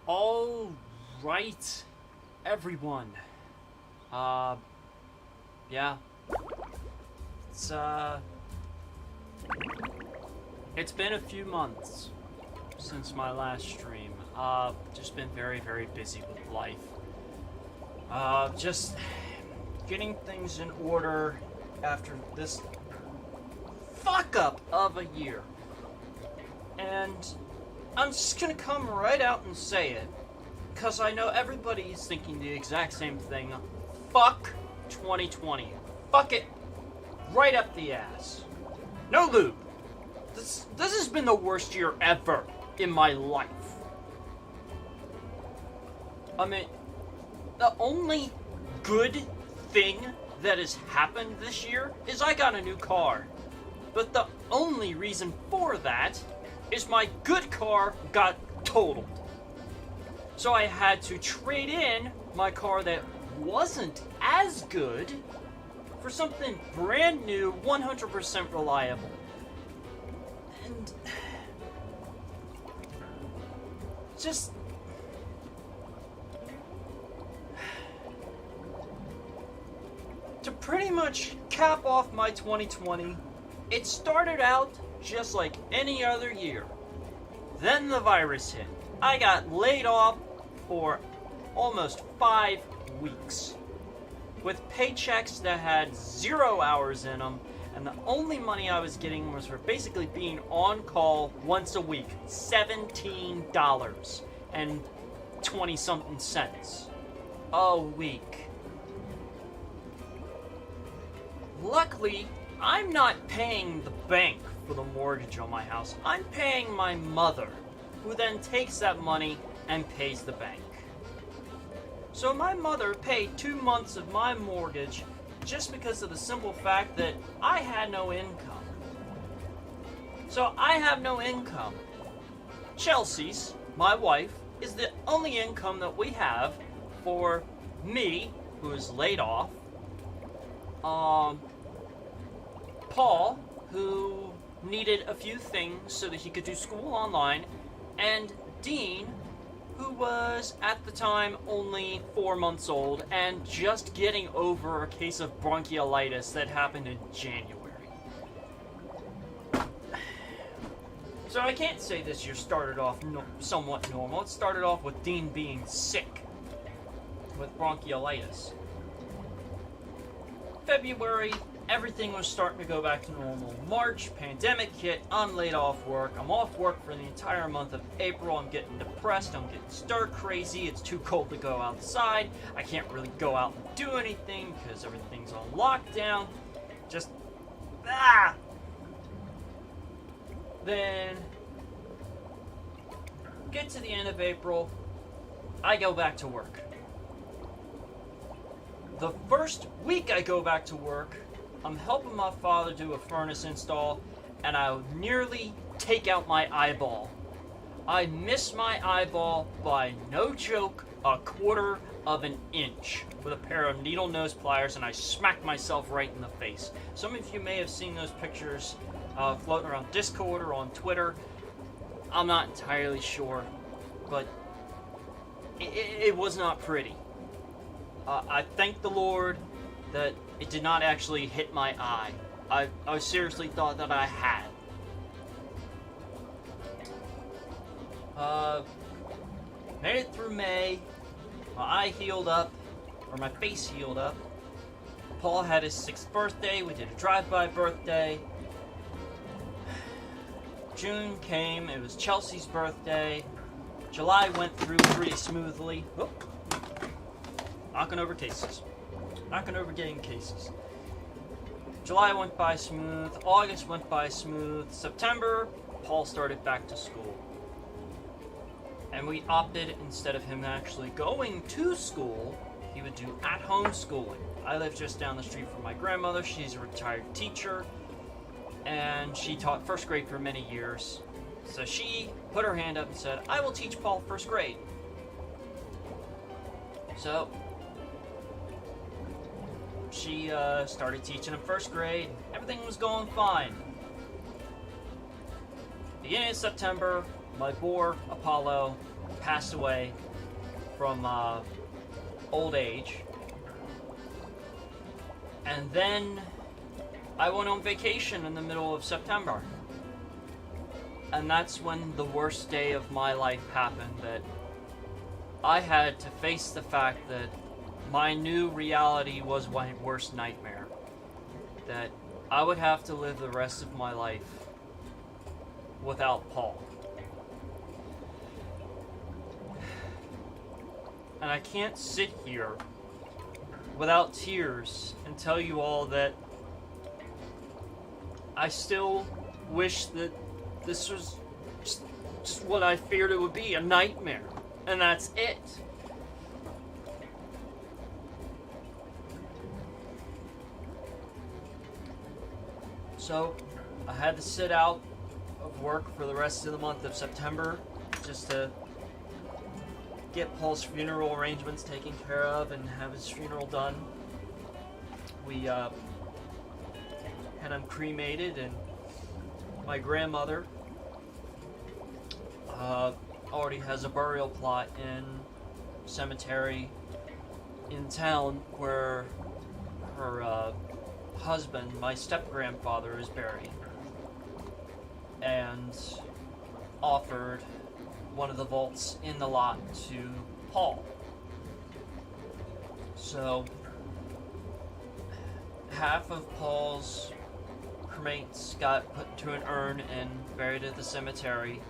All right, everyone. Yeah. It's it's been a few months since my last stream. Just been very, very busy with life. Just getting things in order after this fuck up of a year. And I'm just gonna come right out and say it, because I know everybody's thinking the exact same thing. Fuck 2020. Fuck it right up the ass. No lube. This has been the worst year ever in my life. I mean, the only good thing that has happened this year is I got a new car. But the only reason for that is my good car got totaled. So I had to trade in my car that wasn't as good for something brand new, 100% reliable. And just to pretty much cap off my 2020, it started out just like any other year. Then the virus hit. I got laid off for almost 5 weeks with paychecks that had 0 hours in them, and the only money I was getting was for basically being on call once a week. $17 and 20-something cents a week. Luckily, I'm not paying the bank for the mortgage on my house. I'm paying my mother, who then takes that money and pays the bank. So my mother paid 2 months of my mortgage just because of the simple fact that I had no income. So I have no income. Chelsea's, my wife, is the only income that we have for me, who is laid off, Paul, who needed a few things so that he could do school online, and Dean, who was at the time only 4 months old and just getting over a case of bronchiolitis that happened in January. So I can't say this year started off somewhat normal. It started off with Dean being sick with bronchiolitis. February, everything was starting to go back to normal. March, pandemic hit, I'm laid off work. I'm off work for the entire month of April. I'm getting depressed, I'm getting stir crazy. It's too cold to go outside. I can't really go out and do anything because everything's on lockdown. Just, Then, get to the end of April, I go back to work. The first week I go back to work, I'm helping my father do a furnace install, and I nearly take out my eyeball. I miss my eyeball by, no joke, 1/4 of an inch with a pair of needle nose pliers, and I smacked myself right in the face. Some of you may have seen those pictures floating around Discord or on Twitter. I'm not entirely sure, but it was not pretty. I thank the Lord that it did not actually hit my eye. I seriously thought that I had. Made it through May. My eye healed up, or my face healed up. Paul had his 6th birthday. We did a drive-by birthday. June came. It was Chelsea's birthday. July went through pretty smoothly. Whoop. Knocking over cases. Knocking over getting cases. July went by smooth. August went by smooth. September, Paul started back to school. And we opted, instead of him actually going to school, he would do at-home schooling. I live just down the street from my grandmother. She's a retired teacher, and she taught 1st grade for many years. So she put her hand up and said, I will teach Paul 1st grade. So she started teaching him 1st grade. Everything was going fine. Beginning of September, my boar, Apollo, passed away from old age. And then I went on vacation in the middle of September. And that's when the worst day of my life happened, that I had to face the fact that my new reality was my worst nightmare. That I would have to live the rest of my life without Paul. And I can't sit here without tears and tell you all that I still wish that this was just what I feared it would be, a nightmare. And that's it. So, I had to sit out of work for the rest of the month of September just to get Paul's funeral arrangements taken care of and have his funeral done. We had him cremated, and my grandmother already has a burial plot in cemetery in town where her husband, my step-grandfather, is buried, and offered one of the vaults in the lot to Paul. So half of Paul's cremates got put into an urn and buried at the cemetery.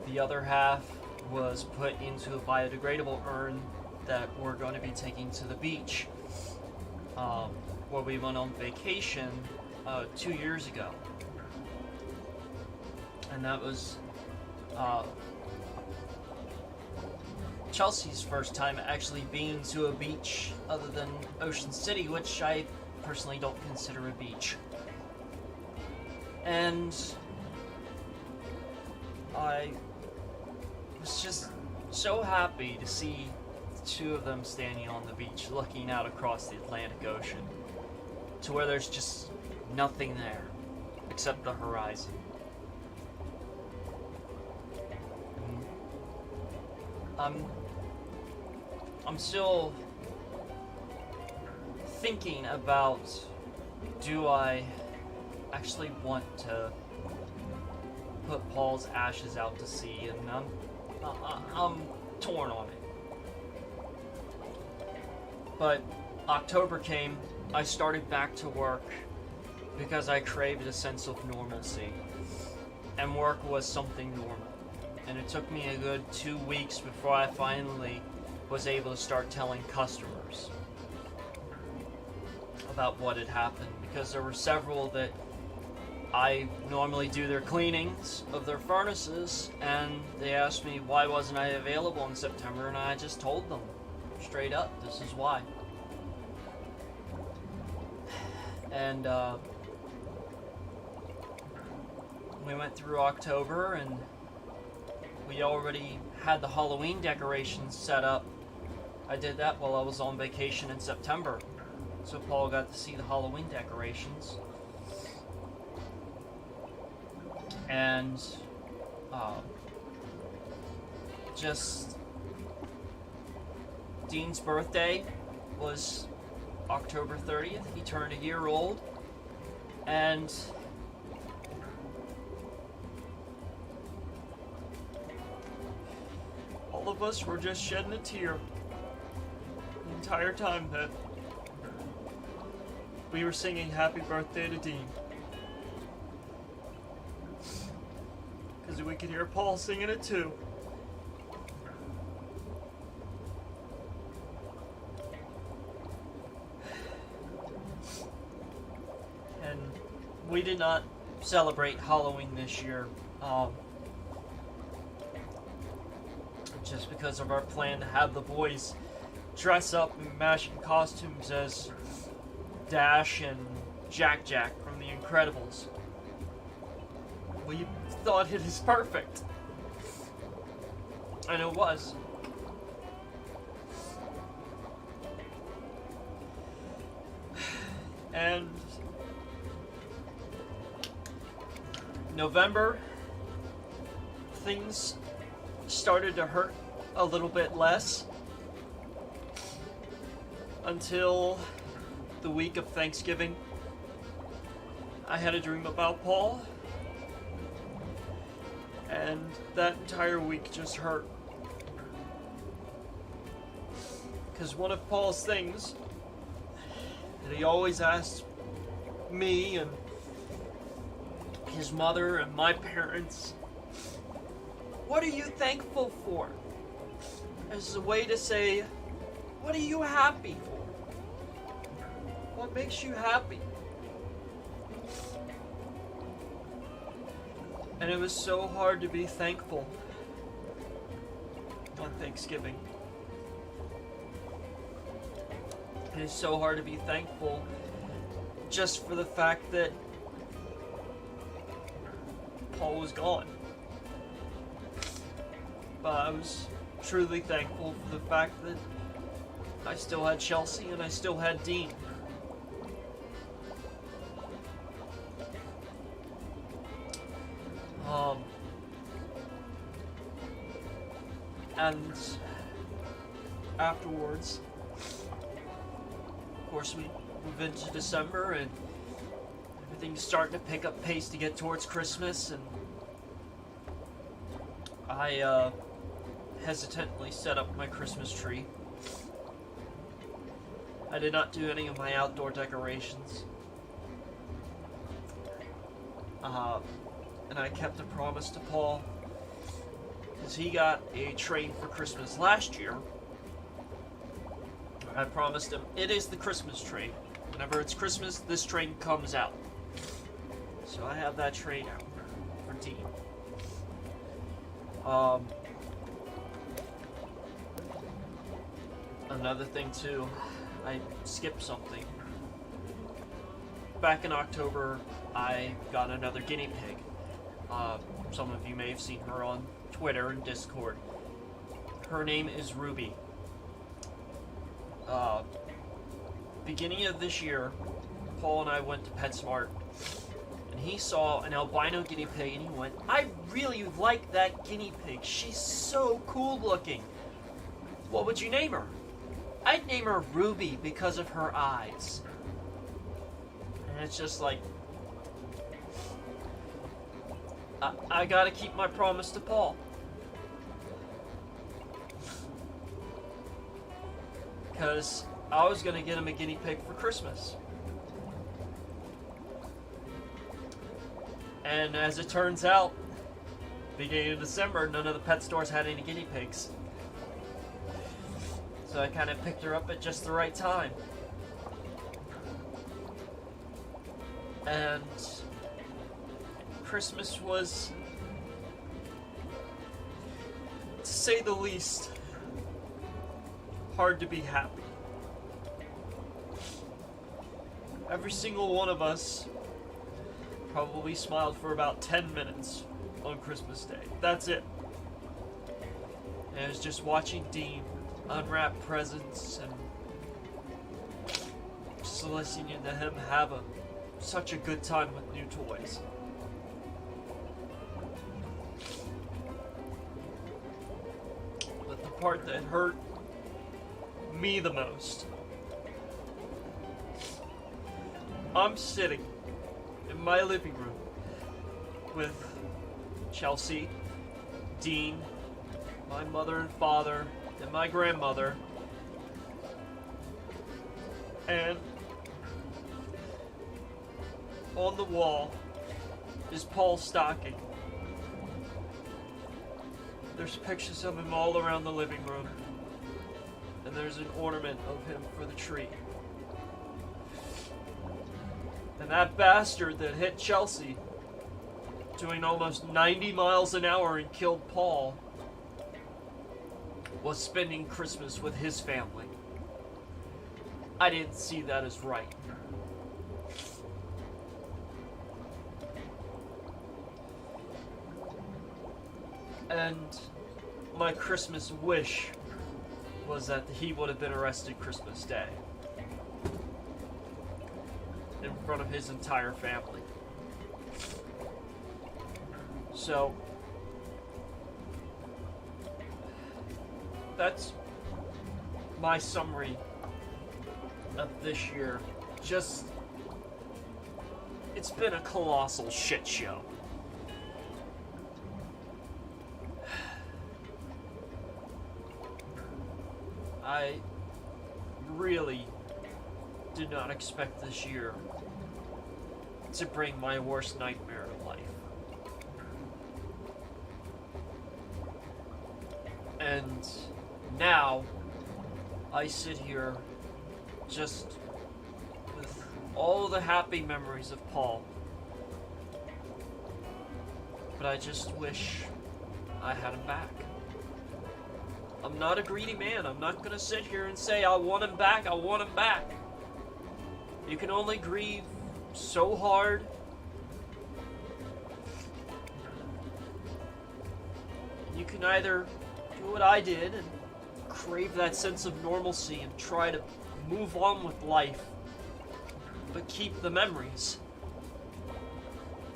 The other half was put into a biodegradable urn that we're going to be taking to the beach, where we went on vacation 2 years ago. And that was Chelsea's first time actually being to a beach other than Ocean City, which I personally don't consider a beach. And I was just so happy to see the two of them standing on the beach looking out across the Atlantic Ocean to where there's just nothing there except the horizon. I'm still thinking about, do I actually want to put Paul's ashes out to sea, and I'm torn on it. But October came, I started back to work because I craved a sense of normalcy, and work was something normal. And it took me a good 2 weeks before I finally was able to start telling customers about what had happened, because there were several that I normally do their cleanings of their furnaces, and they asked me why wasn't I available in September, and I just told them straight up, this is why. And we went through October, and we already had the Halloween decorations set up. I did that while I was on vacation in September, so Paul got to see the Halloween decorations. And just Dean's birthday was October 30th. He turned a year old, and all of us were just shedding a tear the entire time that we were singing Happy Birthday to Dean. Because we could hear Paul singing it too. And we did not celebrate Halloween this year. Just because of our plan to have the boys dress up in matching costumes as Dash and Jack from The Incredibles. We thought it is perfect. And it was. And November, things started to hurt a little bit less until the week of Thanksgiving. I had a dream about Paul, and that entire week just hurt. Because one of Paul's things that he always asked me and his mother and my parents, what are you thankful for? As a way to say, what are you happy for? What makes you happy? And it was so hard to be thankful on Thanksgiving. It is so hard to be thankful just for the fact that Paul was gone. But I was truly thankful for the fact that I still had Chelsea and I still had Dean. And afterwards, of course, we move into December and everything's starting to pick up pace to get towards Christmas, and I hesitantly set up my Christmas tree. I did not do any of my outdoor decorations. And I kept a promise to Paul, because he got a train for Christmas last year. I promised him, it is the Christmas train. Whenever it's Christmas, this train comes out. So I have that train out for Dean. Another thing too, I skipped something. Back in October, I got another guinea pig. Some of you may have seen her on Twitter and Discord. Her name is Ruby. Beginning of this year, Paul and I went to PetSmart, and he saw an albino guinea pig, and he went, I really like that guinea pig. She's so cool looking. What would you name her? I'd name her Ruby because of her eyes. And it's just like, I gotta keep my promise to Paul. Because I was gonna get him a guinea pig for Christmas. And as it turns out, beginning of December, none of the pet stores had any guinea pigs. So I kind of picked her up at just the right time. And Christmas was, to say the least, hard to be happy. Every single one of us probably smiled for about 10 minutes on Christmas Day. That's it. And it was just watching Dean unwrap presents and just listening to him have such a good time with new toys. But the part that hurt me the most, I'm sitting in my living room with Chelsea, Dean, my mother and father, and my grandmother, and on the wall is Paul's stocking. There's pictures of him all around the living room, and there's an ornament of him for the tree. And that bastard that hit Chelsea, doing almost 90 miles an hour and killed Paul, was spending Christmas with his family. I didn't see that as right. And my Christmas wish was that he would have been arrested Christmas Day in front of his entire family. So that's my summary of this year. Just, it's been a colossal shit show. I really did not expect this year to bring my worst nightmare to life. And now, I sit here just with all the happy memories of Paul. But I just wish I had him back. I'm not a greedy man. I'm not gonna sit here and say, I want him back, I want him back. You can only grieve so hard. You can either do what I did and crave that sense of normalcy and try to move on with life, but keep the memories.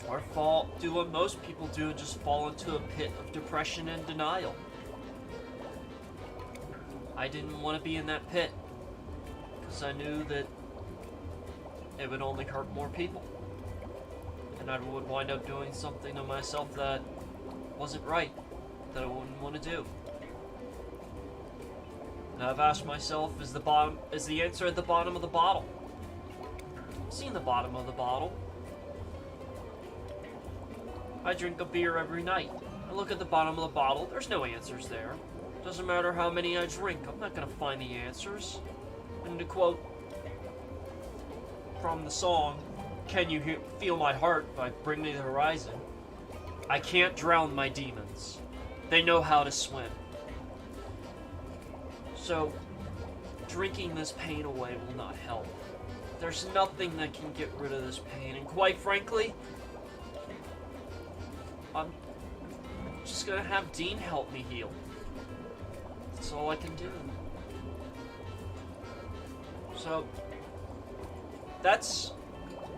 Or do what most people do and just fall into a pit of depression and denial. I didn't want to be in that pit, because I knew that it would only hurt more people. And I would wind up doing something to myself that wasn't right, that I wouldn't want to do. And I've asked myself, is the answer at the bottom of the bottle? I've seen the bottom of the bottle. I drink a beer every night. I look at the bottom of the bottle, there's no answers there. Doesn't matter how many I drink, I'm not gonna find the answers. And to quote from the song, Can You Feel My Heart by Bring Me the Horizon, I can't drown my demons. They know how to swim. So, drinking this pain away will not help. There's nothing that can get rid of this pain, and quite frankly, I'm just gonna have Dean help me heal. That's all I can do. So, that's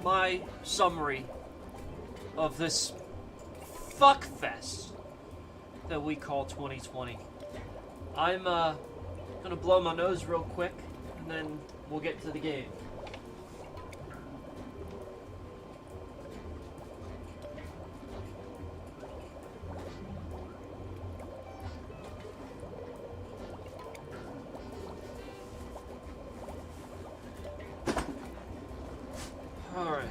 my summary of this fuckfest that we call 2020. I'm gonna blow my nose real quick, and then we'll get to the game. Alright.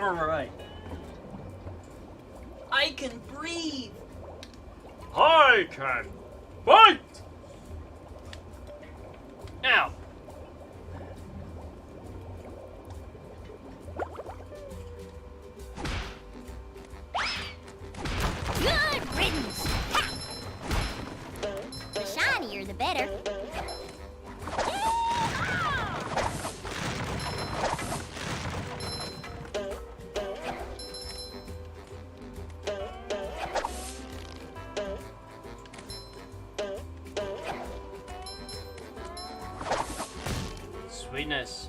Alright. I can breathe! I can fight! Now. Good riddance! Ha! The shinier, the better. Sweetness.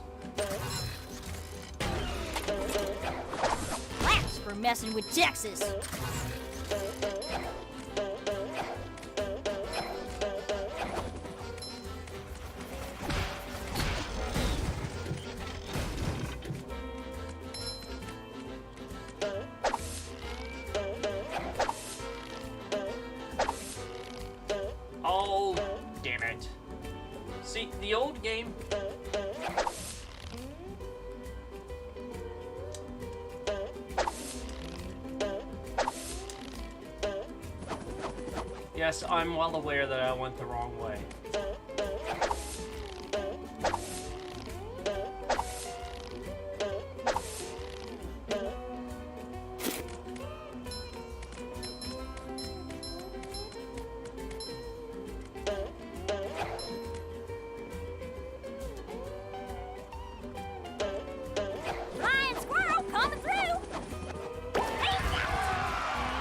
Claps for messing with Texas. Oh, damn it. See, the old game... Yes, I'm well aware that I went the wrong way. Flying squirrel coming through!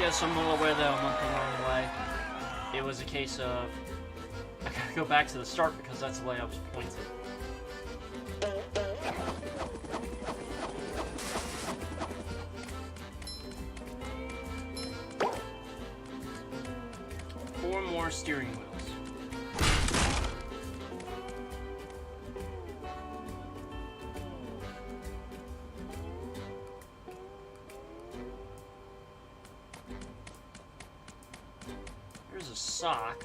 Yeah, so I'm a little aware that I went the wrong way. It was a case of I gotta go back to the start because that's the way I was pointed. Four more steering wheels. Here's a sock.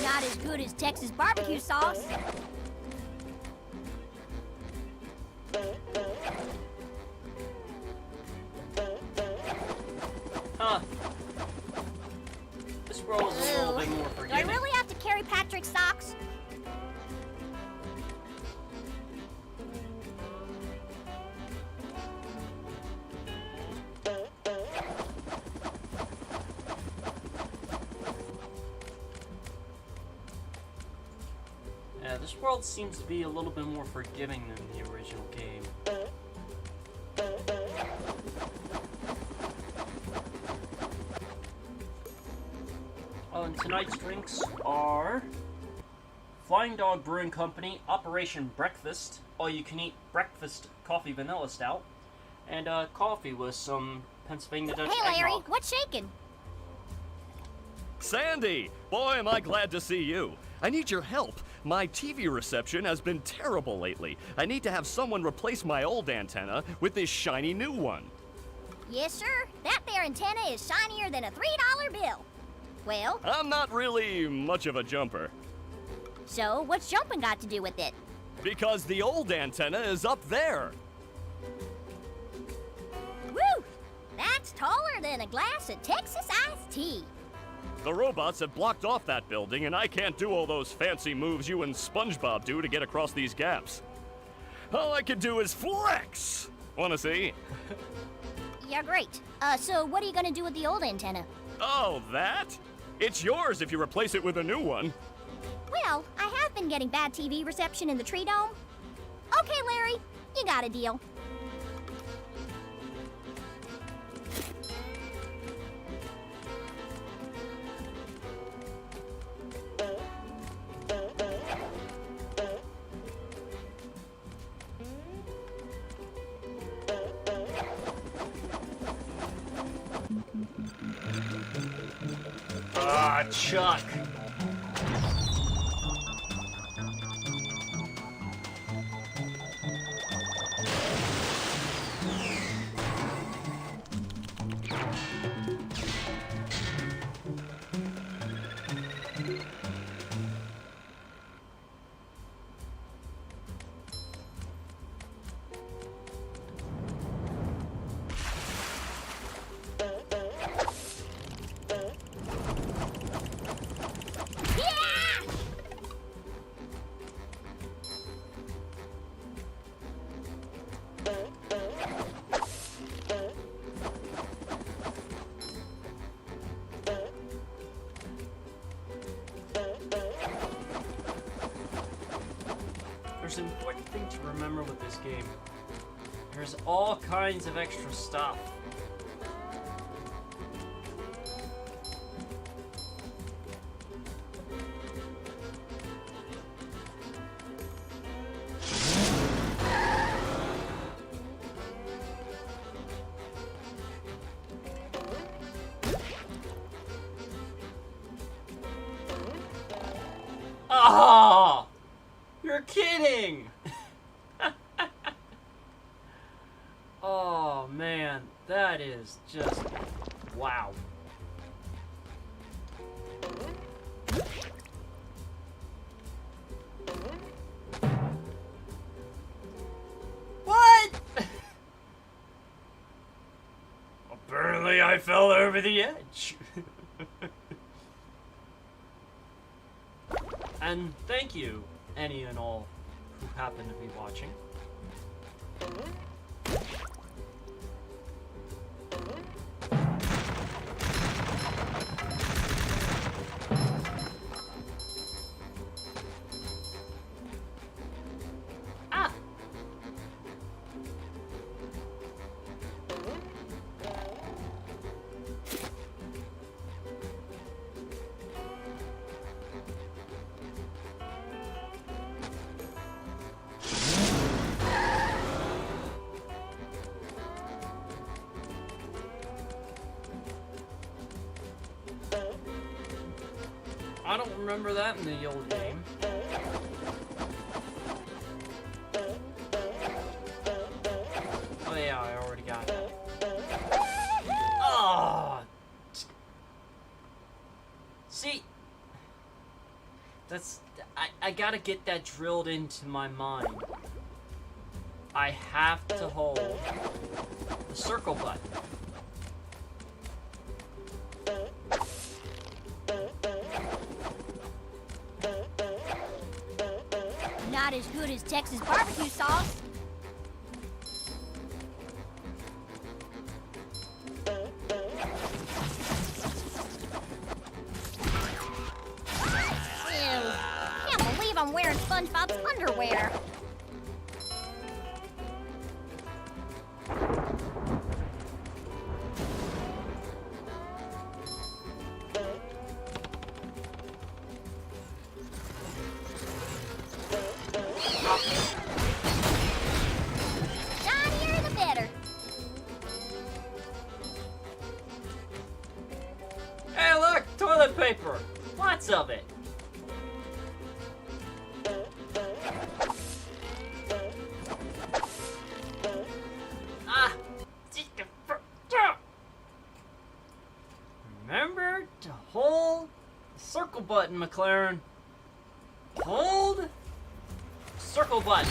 Not as good as Texas barbecue sauce. Huh. This world is a little bit more Do I forgiving. really have to carry Patrick's socks? Yeah, this world seems to be a little bit more forgiving than the original game. Oh, and tonight's drinks are Flying Dog Brewing Company Operation Breakfast, all-you-can-eat breakfast coffee vanilla stout, and coffee with some Pennsylvania Dutch Hey, Larry, eggnog. what's shaking? Sandy! Boy, am I glad to see you. I need your help. My TV reception has been terrible lately. I need to have someone replace my old antenna with this shiny new one. Yes, sir. That there antenna is shinier than a $3 bill. Well, I'm not really much of a jumper, so what's jumping got to do with it? because the old antenna is up there. Woo! That's taller than a glass of Texas iced tea. The robots have blocked off that building, and I can't do all those fancy moves you and Spongebob do to get across these gaps. All I can do is flex! Wanna see? Yeah, great. So what are you gonna do with the old antenna? Oh, that? It's yours if you replace it with a new one. Well, I have been getting bad TV reception in the tree dome. Okay, Larry, you got a deal. Ah, Chuck. Yeah! There's an important thing to remember with this game. There's all kinds of extra stuff. Ah! You're kidding! Oh man, that is just wow. What? Apparently I fell over the edge. And thank you, any and all who happen to be watching. I don't remember that in the old game. Oh yeah, I already got that. Oh! See? That's... I gotta get that drilled into my mind. I have to hold the circle button. Not as good as Texas barbecue sauce. Ew. Can't believe I'm wearing SpongeBob's underwear. Shinier the better. Hey look! Toilet paper! Lots of it! Ah! Remember to hold the circle button, McLaren. Hold circle button.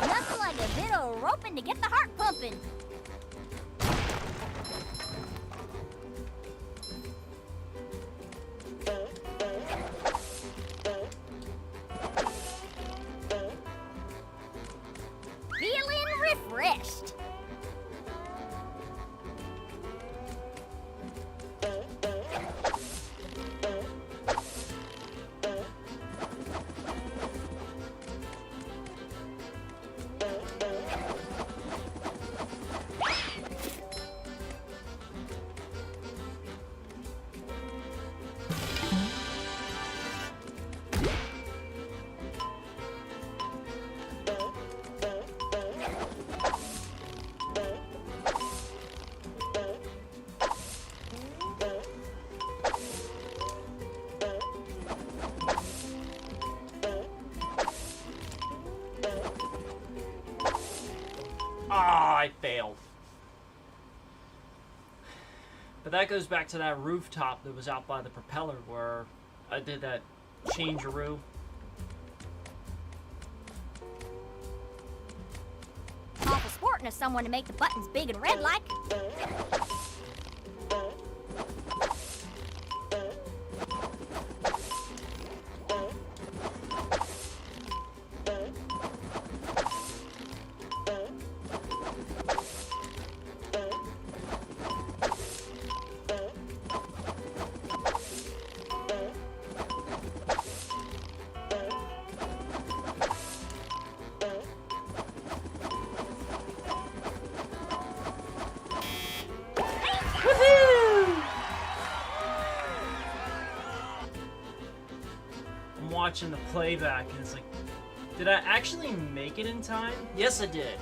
Nothing like a bit of roping to get the heart pumping. Feeling refreshed. Ah, I failed. But that goes back to that rooftop that was out by the propeller where I did that changeroo. Awful sporting of someone to make the buttons big and red like. I'm watching the playback and it's like, did I actually make it in time? Yes, I did.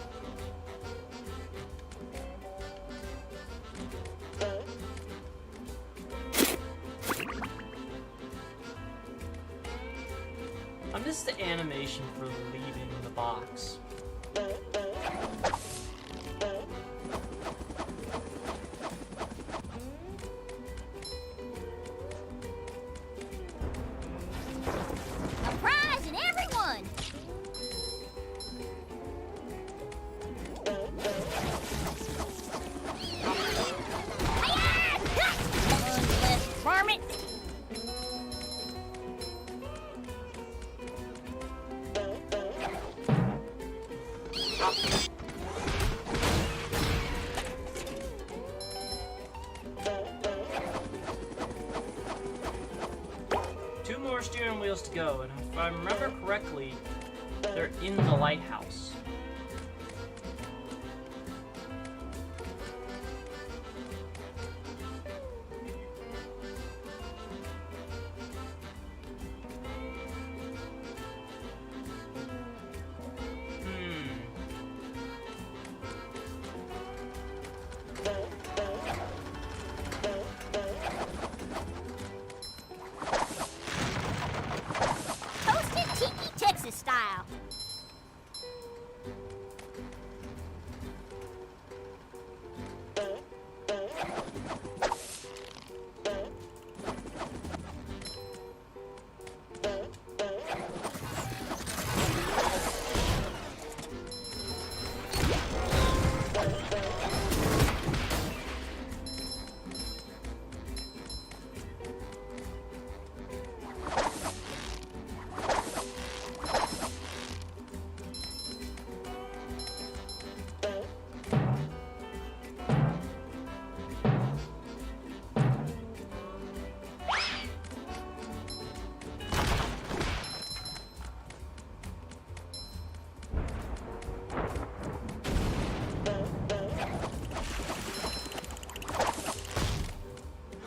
I missed the animation for leaving the box. A prize in everyone. Unless varmint. Two more steering wheels to go, and if I remember correctly, they're in the lighthouse.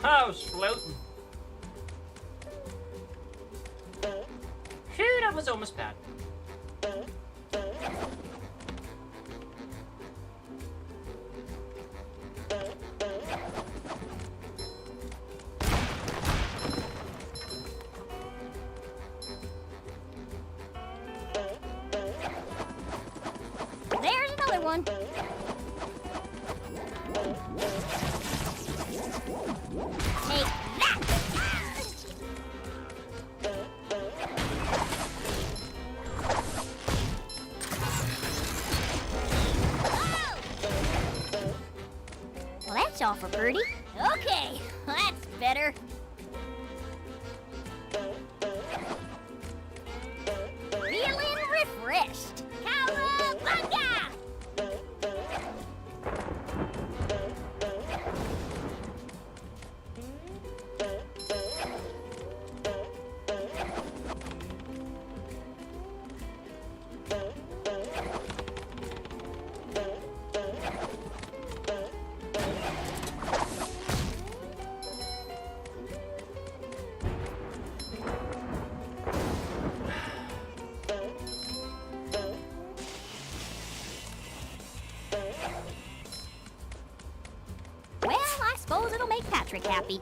I was floating. Phew, that was almost bad. There's another one. Take that! Well, that's all for Birdie. Okay, that's better. Feeling refreshed. Cowabunga! Well, I suppose it'll make Patrick happy.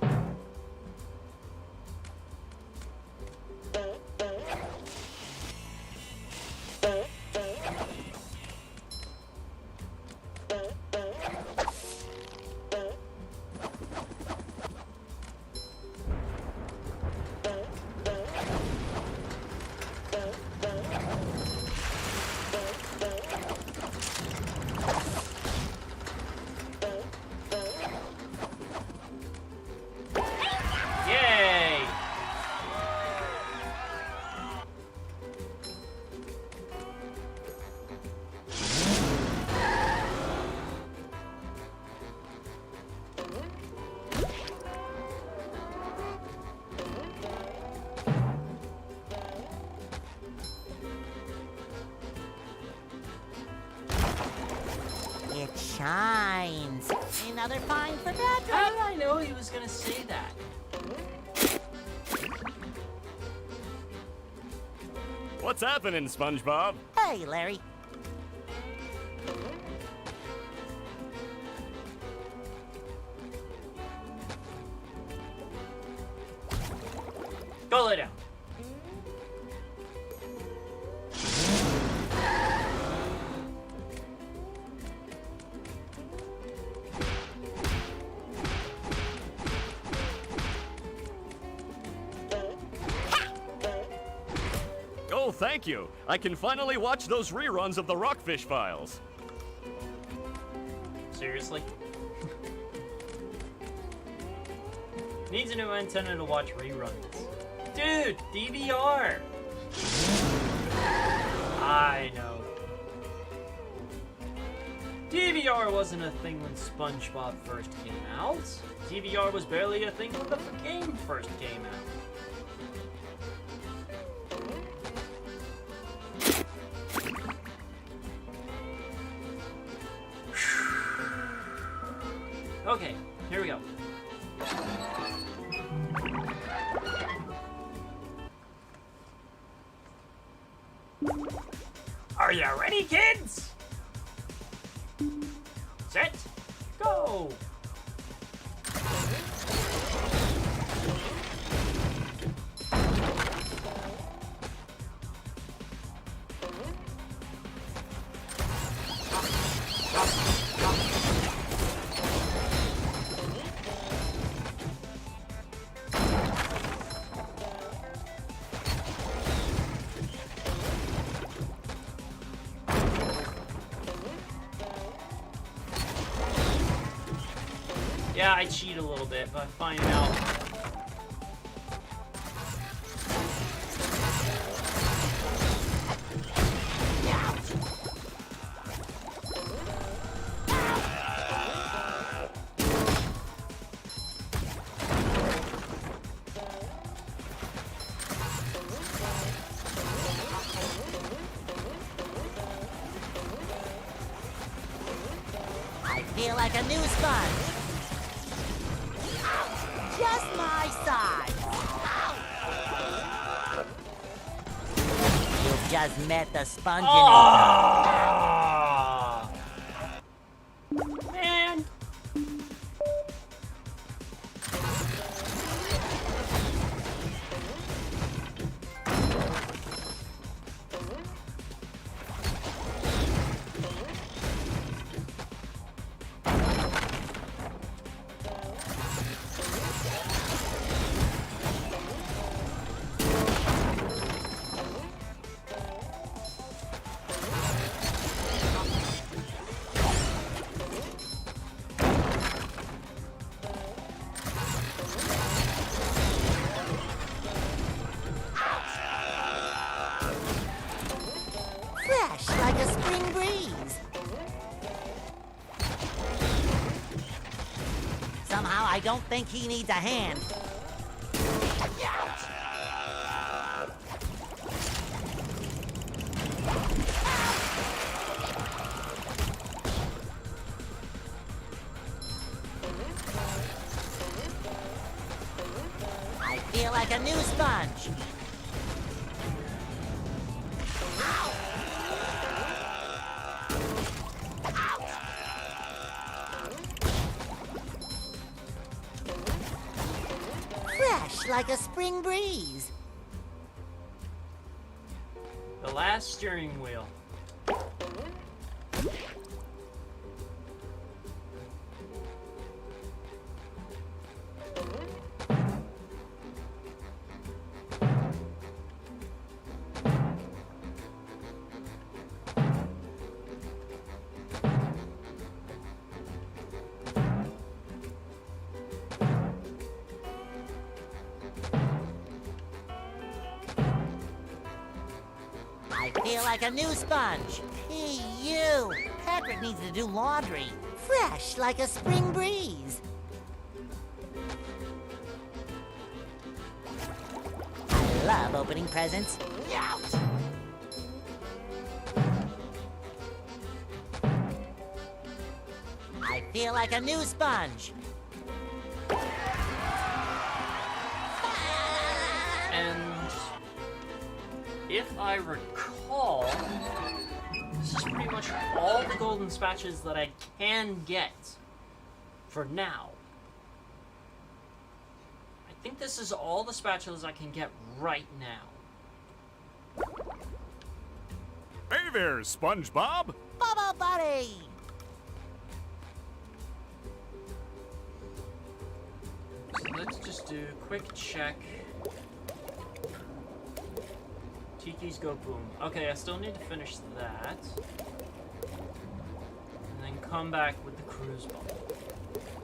Yay! It shines. Another find for How Patrick. did I know he was gonna say that? What's happening, SpongeBob? Hey, Larry. Go lay down. Oh, thank you. I can finally watch those reruns of the Rockfish Files. Seriously? Needs a new antenna to watch reruns. Dude, DVR! I know. DVR wasn't a thing when Spongebob first came out. DVR was barely a thing when the game first came out. Okay, here we go. Are you ready, kids? Set, go! Yeah, I cheat a little bit by finding out. I feel like a new sponge. Just my size. You've just met the sponge. Ah! Man. Fresh like a spring breeze. Somehow I don't think he needs a hand. I feel like a new sponge. Fresh like a spring breeze. The last steering wheel. I feel like a new sponge. Hey, you! Patrick needs to do laundry. Fresh like a spring breeze. I love opening presents. Yout! I feel like a new sponge. And if I recall, this is pretty much all the golden spatulas that I can get for now. I think this is all the spatulas I can get right now. Hey there, Spongebob. Bubble Buddy! So let's just do a quick check. Tiki's go boom. Okay, I still need to finish that. And then come back with the cruise ball.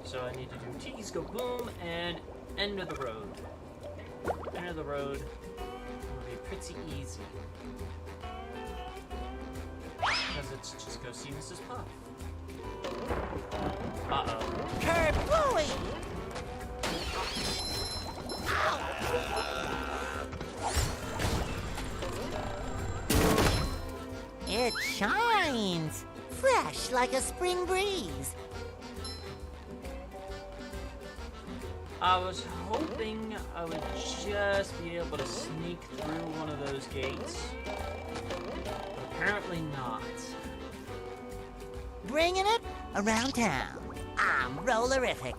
So I need to do Tiki's go boom and end of the road. End of the road will be pretty easy. Because it's just go see Mrs. Puff. Uh-oh. Kerplooey! It shines! Fresh like a spring breeze. I was hoping I would just be able to sneak through one of those gates. But apparently not. Bringing it around town. I'm rollerific.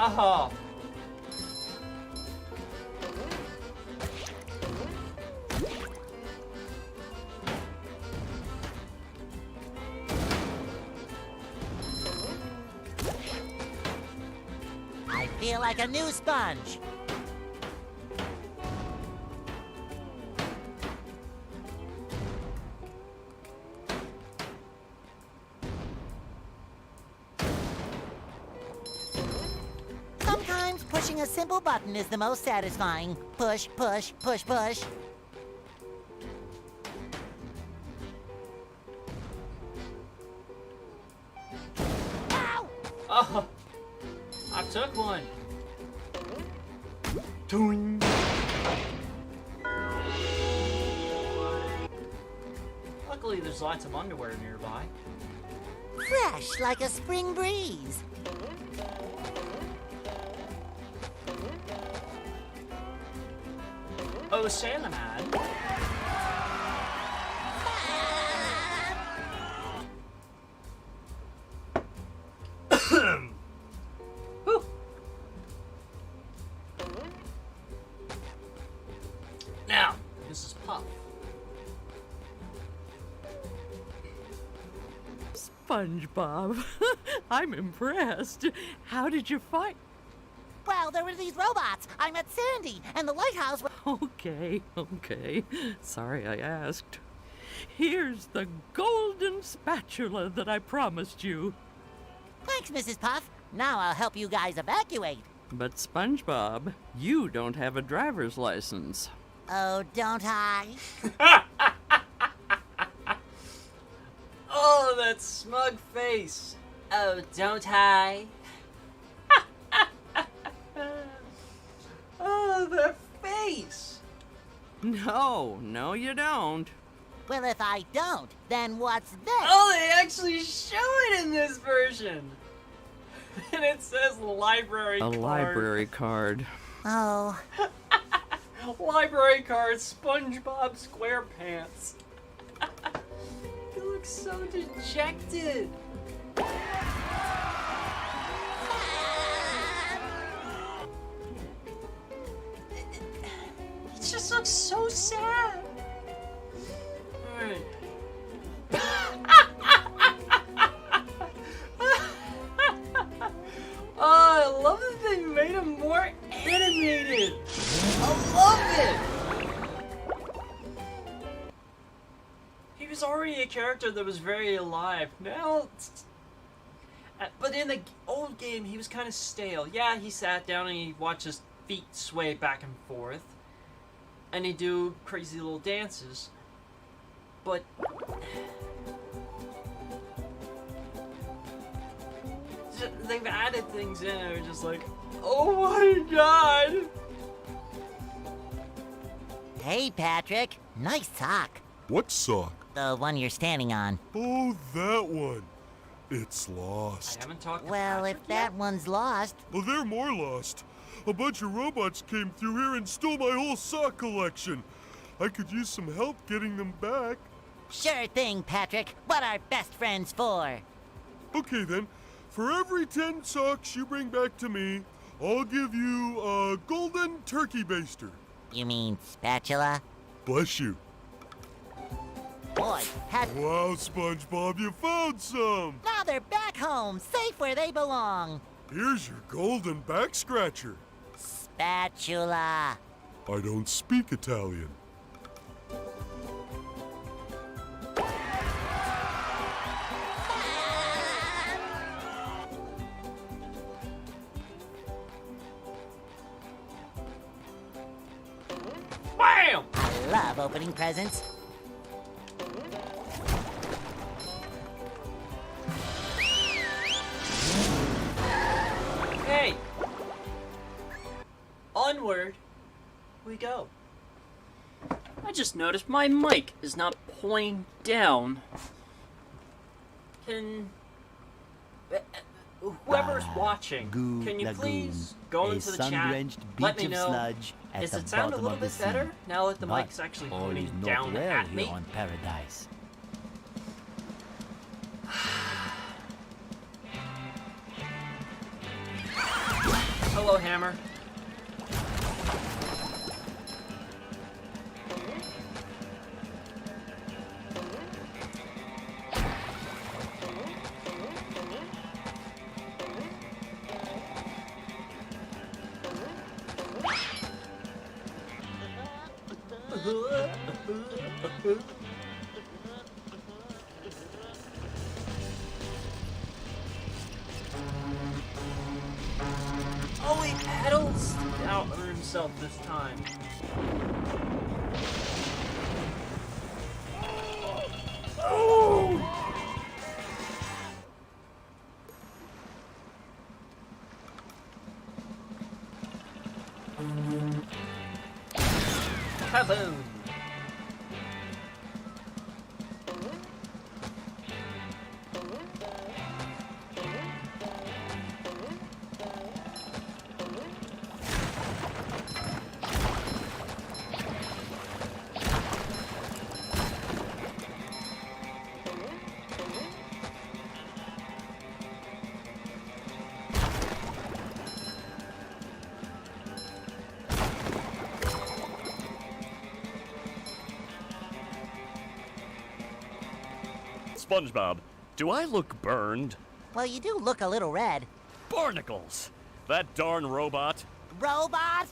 Oh. I feel like a new sponge. Sometimes pushing a simple button is the most satisfying. Push, push, push, push. Ow! Oh. I took one. Doing. Luckily, there's lots of underwear nearby. Fresh like a spring breeze. Oh, Sandman. Whew. Now, this is Puff. SpongeBob, I'm impressed. How did you fight? Well, there were these robots. I met Sandy, and the lighthouse was... Okay. Sorry I asked. Here's the golden spatula that I promised you. Thanks, Mrs. Puff. Now I'll help you guys evacuate. But SpongeBob, you don't have a driver's license. Oh, don't I? Oh, that smug face. Oh, don't I? Oh, that face. No, you don't. Well, if I don't, then what's this? Oh, they actually show it in this version. And it says library A card. library card. Oh, Library card, SpongeBob Squarepants. He looks so dejected. He just looks so sad. Alright. Oh, I love that they made him more animated. I love it. He was already a character that was very alive. Now, but in the old game, he was kind of stale. Yeah, he sat down and he watched his feet sway back and forth, and he'd do crazy little dances. But they've added things in and are just like, oh my god! hey, Patrick. Nice sock. What sock? The one you're standing on. Oh, that one. It's I lost. haven't talked to Well, Patrick if that yet. one's lost, Oh, they're more lost. A bunch of robots came through here and stole my whole sock collection. I could use some help getting them back. sure thing, Patrick. What are best friends for? Okay, then. For every 10 socks you bring back to me, I'll give you a golden turkey baster. You mean spatula? Bless you. Boy, Wow, SpongeBob, you found some. now they're back home, safe where they belong. Here's your golden back scratcher. Spatula. I don't speak Italian. BAM! I love opening presents. Hey! Onward we go. I just noticed my mic is not pulling down. Can whoever's watching, Goo can you Lagoon, please go a into the chat? sun-drenched Let beach me of know. sludge at Does the it sound a bottom little of the bit sea. better now that the But mic's actually all pointing is not down well at here me? on Paradise. hello, Hammer. Oh, he pedals out on himself this time. Oh! Kaboom! SpongeBob, do I look burned? Well, you do look a little red. Barnacles! That darn robot. Robot?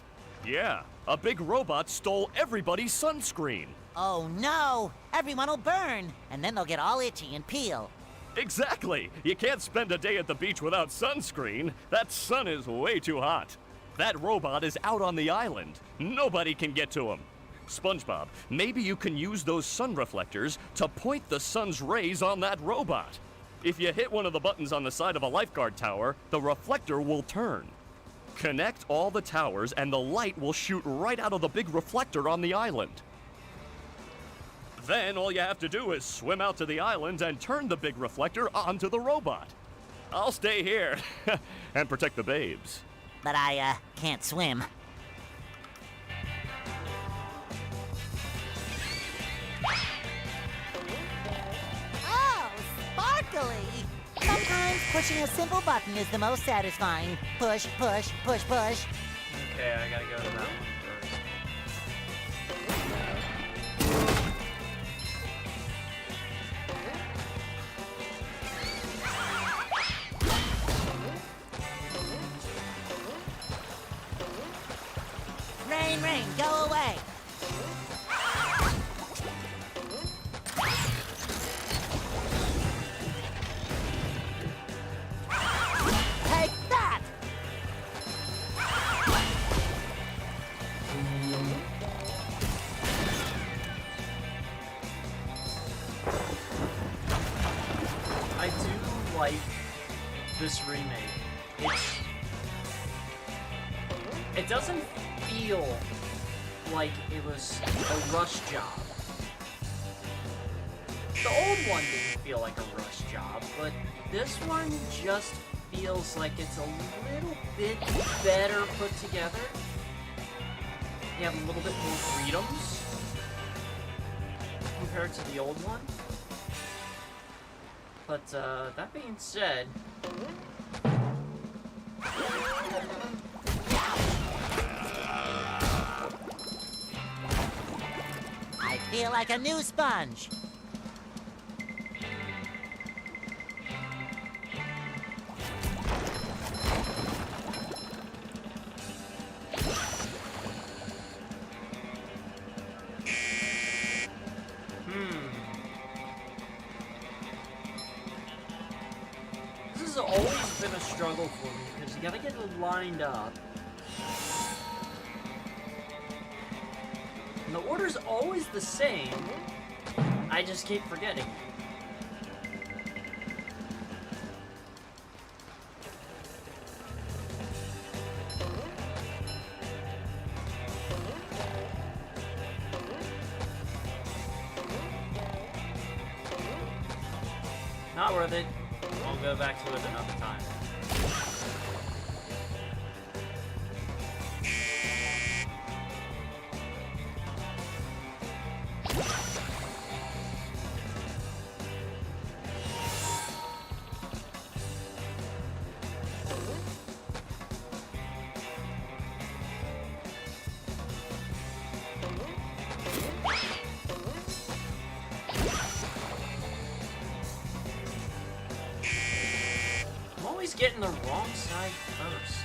Yeah, a big robot stole everybody's sunscreen. Oh no! Everyone will burn, and then they'll get all itchy and peel. Exactly! You can't spend a day at the beach without sunscreen. That sun is way too hot. That robot is out on the island. Nobody can get to him. SpongeBob, maybe you can use those sun reflectors to point the sun's rays on that robot. If you hit one of the buttons on the side of a lifeguard tower, the reflector will turn. Connect all the towers and the light will shoot right out of the big reflector on the island. Then all you have to do is swim out to the island and turn the big reflector onto the robot. I'll stay here and protect the babes. But I, can't swim. Oh, sparkly! Sometimes pushing a simple button is the most satisfying. Push, push, push, push. Okay, I gotta go to that one first. Rain, rain, go away! Take that! I do like this remake. It doesn't feel like it was a rush job. The old one didn't feel like a rush job, but this one just feels like it's a little bit better put together. You have a little bit more freedoms compared to the old one. But that being said, I feel like a new sponge. this has always been a struggle for me because you gotta get it lined up. And the order's always the same. I just keep forgetting. Not worth it. I'll go back to it another time. get in the wrong side first.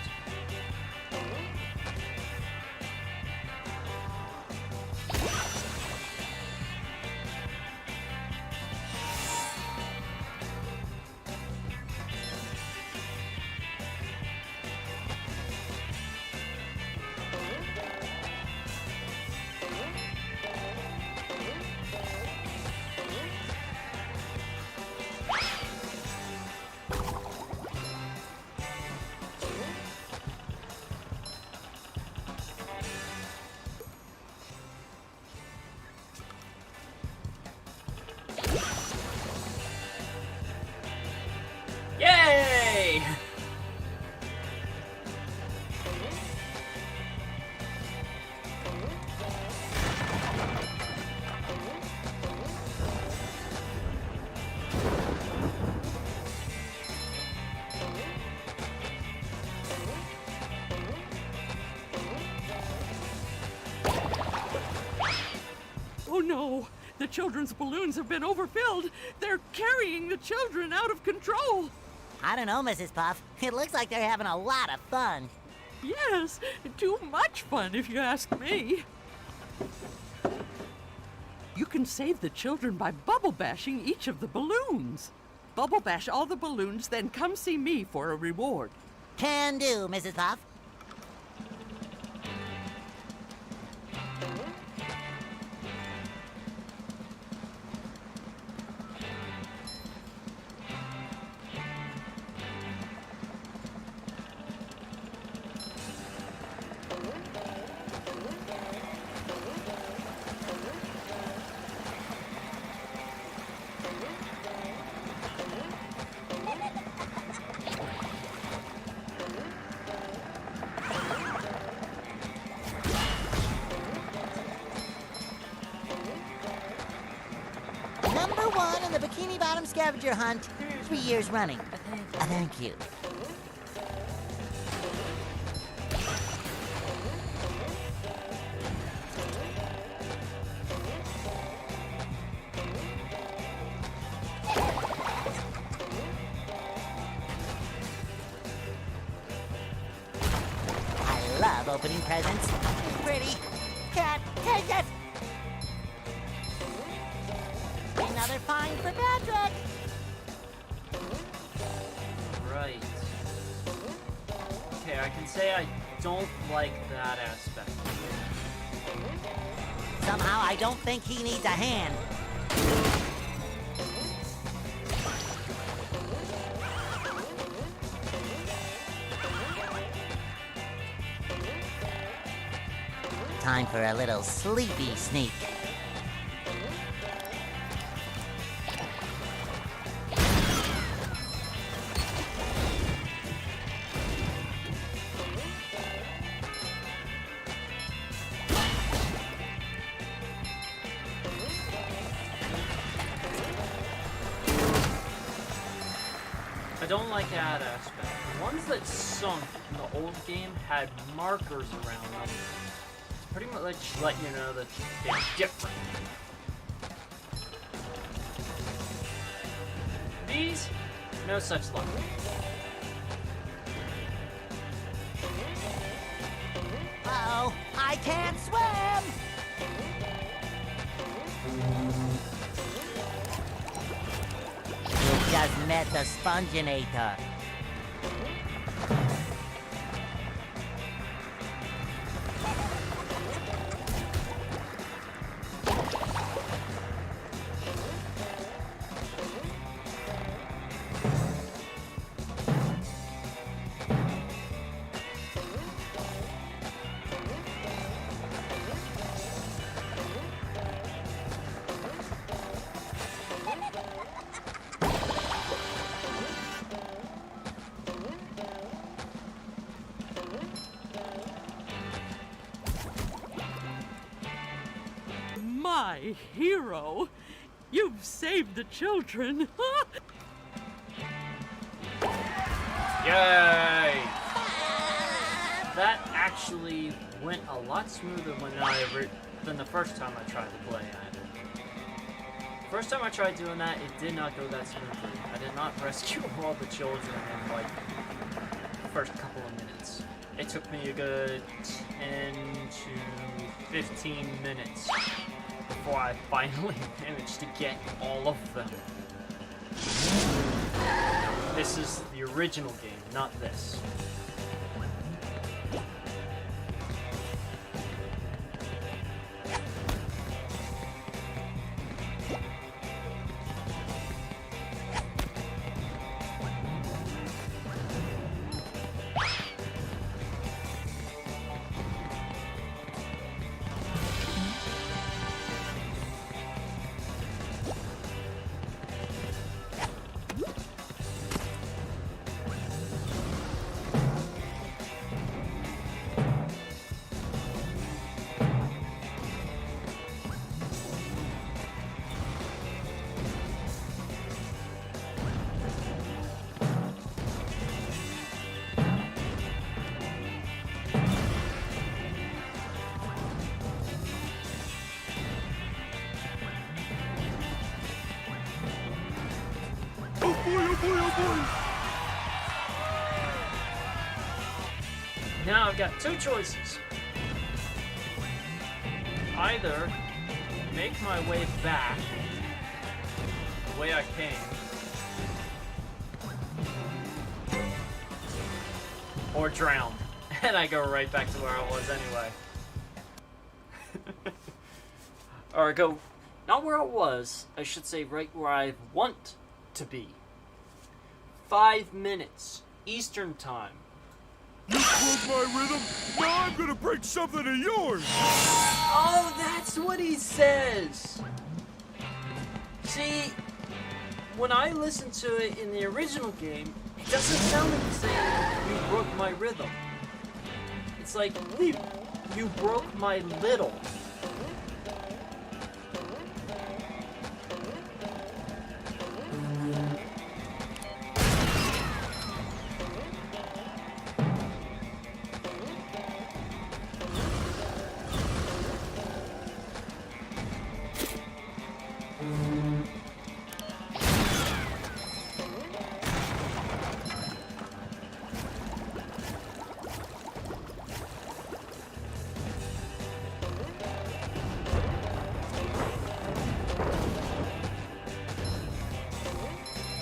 Yay! Oh no! The children's balloons have been overfilled! They're carrying the children out of control! I don't know, Mrs. Puff. It looks like they're having a lot of fun. Yes, too much fun if you ask me. You can save the children by bubble bashing each of the balloons. Bubble bash all the balloons, then come see me for a reward. Can do, Mrs. Puff. Number one in the Bikini Bottom scavenger hunt, 3 years running. Thank you. I love opening presents. Pretty. Cat, take it! Another find for Patrick! Right. Okay, I can say I don't like that aspect. Somehow I don't think he needs a hand. Time for a little sleepy sneak. I don't like that aspect. The ones that sunk in the old game had markers around them. It's pretty much let you know that they're different. These, no such luck. Uh-oh, I can't swim! You just met the Sponginator. My hero! You've saved the children! Yay! That actually went a lot smoother than the first time I tried to play at it. First time I tried doing that, it did not go that smoothly. I did not rescue all the children in like first couple of minutes. It took me a good 10 to 15 minutes before I finally managed to get all of them. This is the original game, not this. Oh boy, oh boy, oh boy! Now I've got two choices. Either make my way back the way I came, or drown. And I go right back to where I was anyway. Or I go, not where I was, I should say right where I want to be. 5 minutes, Eastern time. You broke my rhythm, now I'm gonna break something of yours! Oh, that's what he says! See, when I listen to it in the original game, it doesn't sound like he's saying, you broke my rhythm. It's like, you broke my little.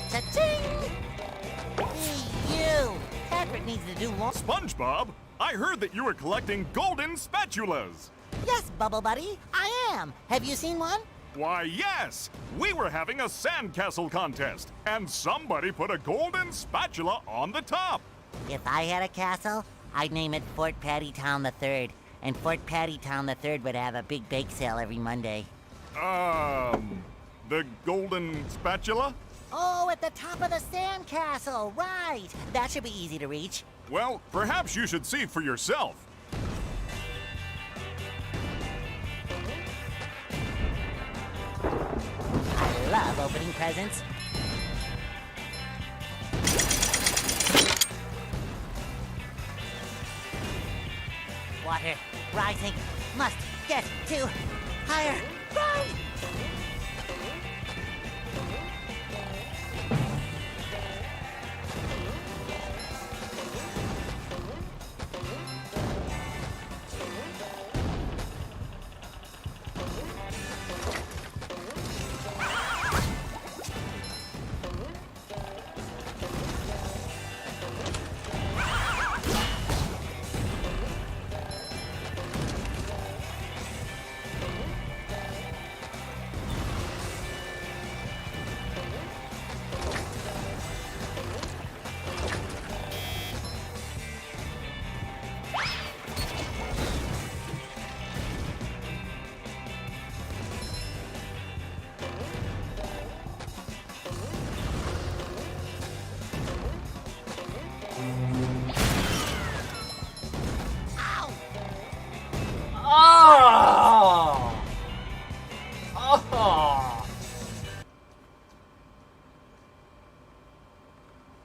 Ta-ching! Hey, you! Patrick needs to do more. SpongeBob, I heard that you were collecting golden spatulas. Yes, Bubble Buddy, I am. Have you seen one? Why, yes! We were having a sandcastle contest, and somebody put a golden spatula on the top. If I had a castle, I'd name it Fort Pattytown III. And Fort Pattytown III would have a big bake sale every Monday. The golden spatula? Oh, at the top of the sandcastle, right. That should be easy to reach. Well, perhaps you should see for yourself. I love opening presents. Water rising. Must get to higher ground. Oh! Oh!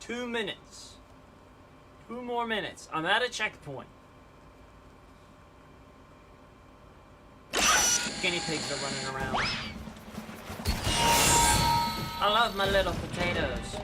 2 minutes. 2 more minutes. I'm at a checkpoint. Guinea pigs are running around. I love my little potatoes.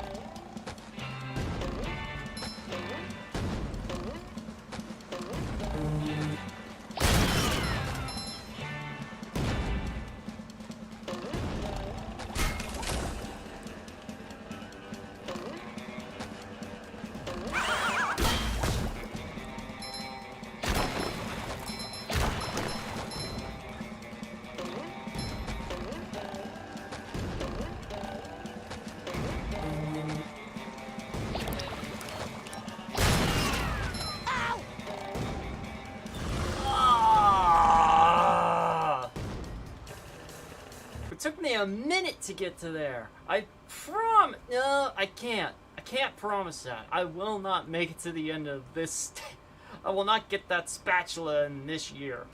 took me a minute to get to there. No, I can't. I can't promise that. I will not make it to the end of this. I will not get that spatula in this year.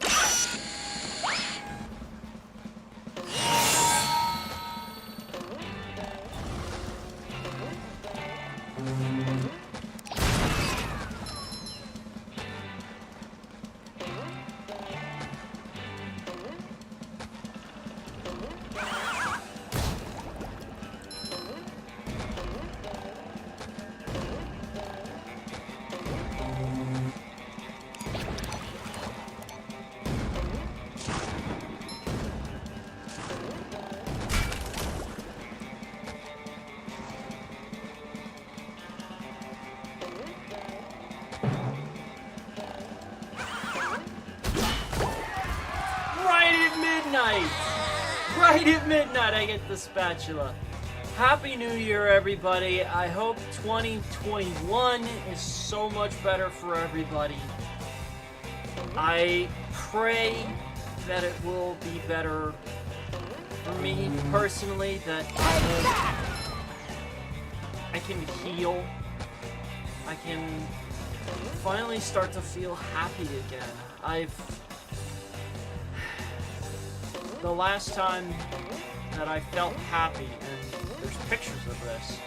Right at midnight, I get the spatula. Happy New Year, everybody. I hope 2021 is so much better for everybody. I pray that it will be better for me personally, that I can heal. I can finally start to feel happy again. The last time that I felt happy, and there's pictures of this.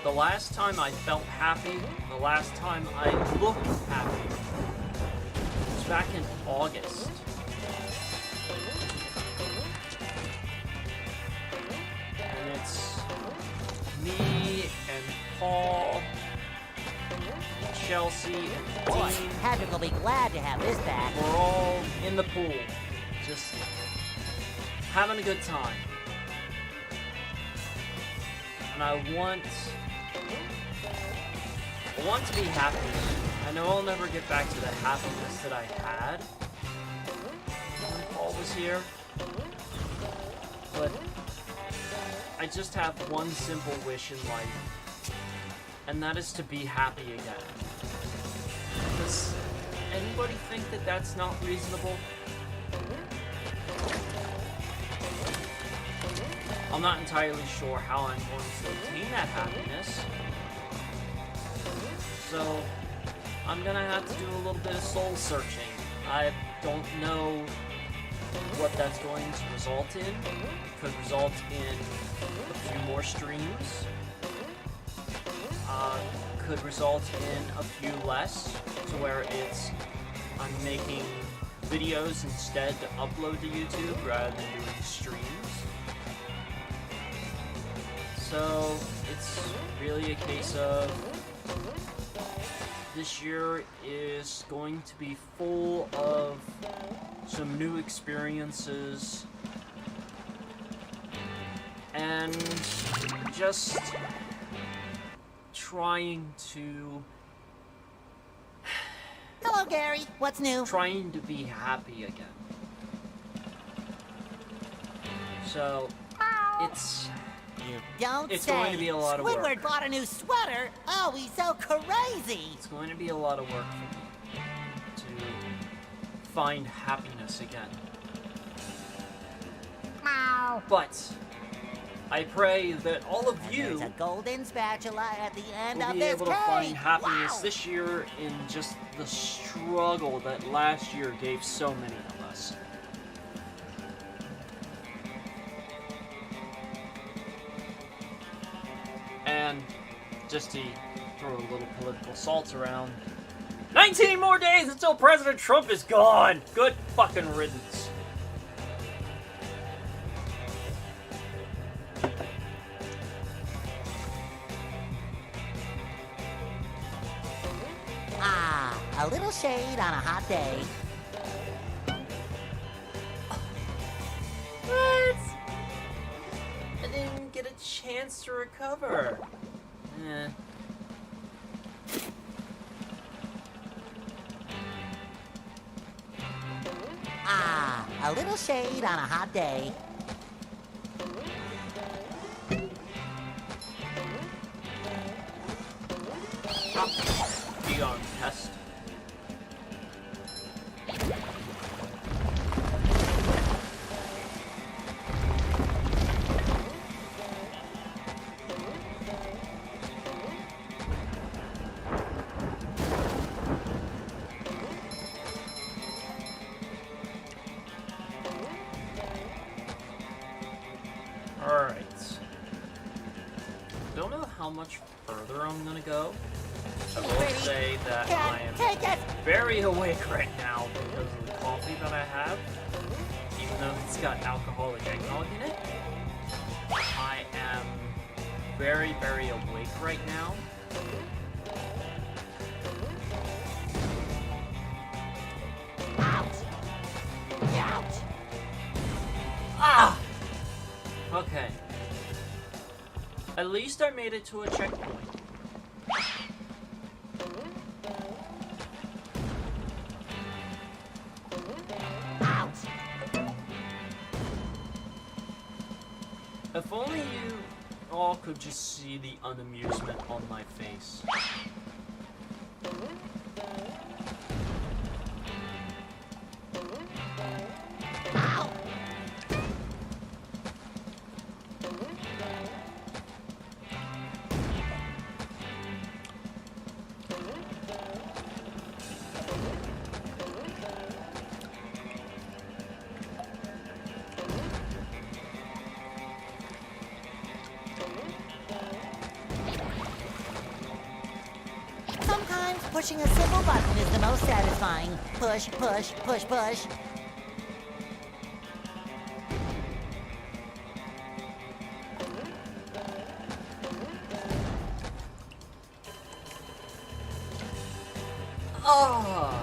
The last time I felt happy, the last time I looked happy, was back in August. And it's me and Paul, Chelsea, and Boy, Dean. Patrick will be glad to have this back. We're all in the pool, just having a good time. And I want to be happy. I know I'll never get back to the happiness that I had when Paul was here, but I just have one simple wish in life, and that is to be happy again. Does anybody think that that's not reasonable? I'm not entirely sure how I'm going to obtain that happiness. So, I'm gonna have to do a little bit of soul searching. I don't know what that's going to result in. It could result in a few more streams. Could result in a few less, to where I'm making videos instead to upload to YouTube rather than doing streams. So, it's really a case of this year is going to be full of some new experiences and just trying to Hello, Gary. What's new? trying to be happy again. So, it's You don't It's say. going to be a lot of work. Squidward bought a new sweater. Oh, he's so crazy. It's going to be a lot of work for me to find happiness again. But I pray that all of you There's a golden spatula at the end will of be this able to cake. find happiness Wow. this year in just the struggle that last year gave so many of us. And just to throw a little political salt around, 19 more days until President Trump is gone! Good fucking riddance. Ah, a little shade on a hot day. What? I didn't get a chance to recover. Eh. Ah, a little shade on a hot day. Be on test. how much further I'm gonna go. I will Pretty. say that I am Take it! very awake right now because of the coffee that I have. Even though it's got alcoholic eggnog in it, I am very, very awake right now. Ouch! Ouch! Ah! Okay. At least I made it to a checkpoint. Ouch! If only you all could just see the unamusement on my face. Ow! Sometimes pushing a simple button is the most satisfying. Push, push, push, push. Ah!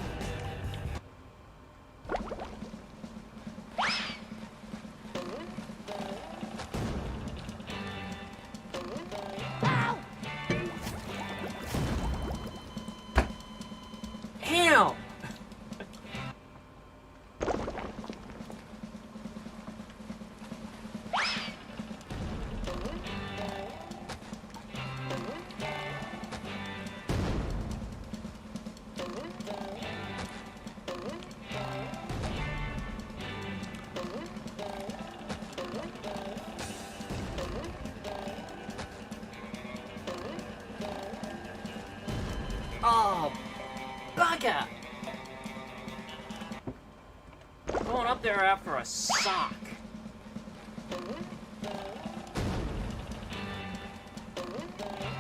Ow! Damn! Oh, bugger! Going up there after a sock.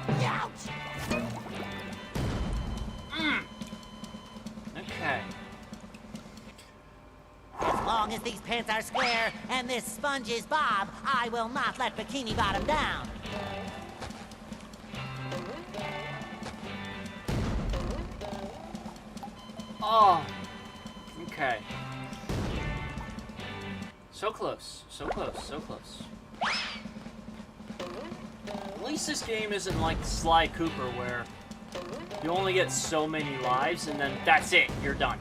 Ouch! Okay. As long as these pants are square and this sponge is Bob, I will not let Bikini Bottom down. Oh. Okay. So close. So close. So close. At least this game isn't like Sly Cooper where you only get so many lives and then that's it. You're done.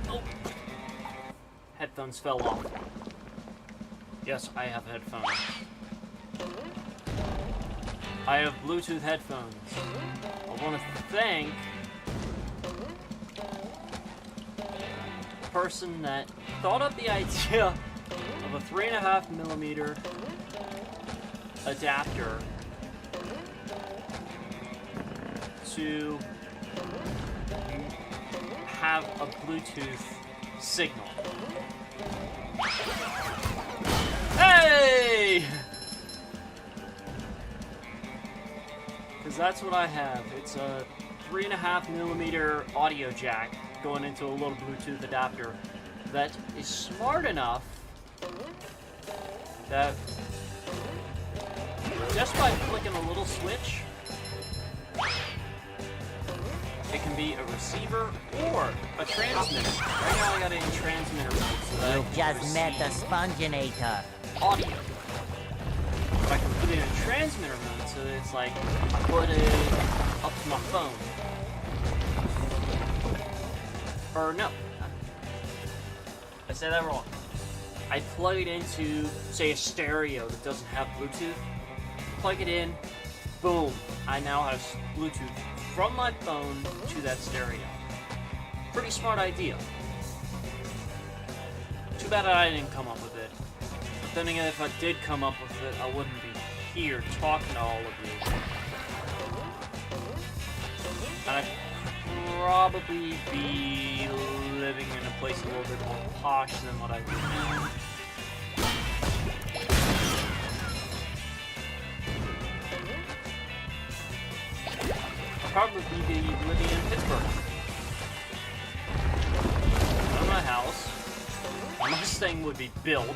Oh. Headphones fell off. Yes, I have headphones. I have Bluetooth headphones. I want to thank the person that thought up the idea of a 3.5mm adapter to have a Bluetooth signal. Hey! Because that's what I have. It's a 3.5mm audio jack going into a little Bluetooth adapter that is smart enough that just by flicking a little switch, it can be a receiver or a transmitter. Right now I got it in transmitter mode so that I You've can just met the receive Sponginator. audio. But I can put it in transmitter mode so that it's like I put it up to my phone. Or no. I said that wrong. I plug it into, say, a stereo that doesn't have Bluetooth. Plug it in, boom. I now have Bluetooth from my phone to that stereo. Pretty smart idea. Too bad I didn't come up with it. But then again, if I did come up with it, I wouldn't be here talking to all of you. I'd probably be living in a place a little bit more posh than what I do now. I'd probably be living in Pittsburgh. Not my house. My Mustang would be built.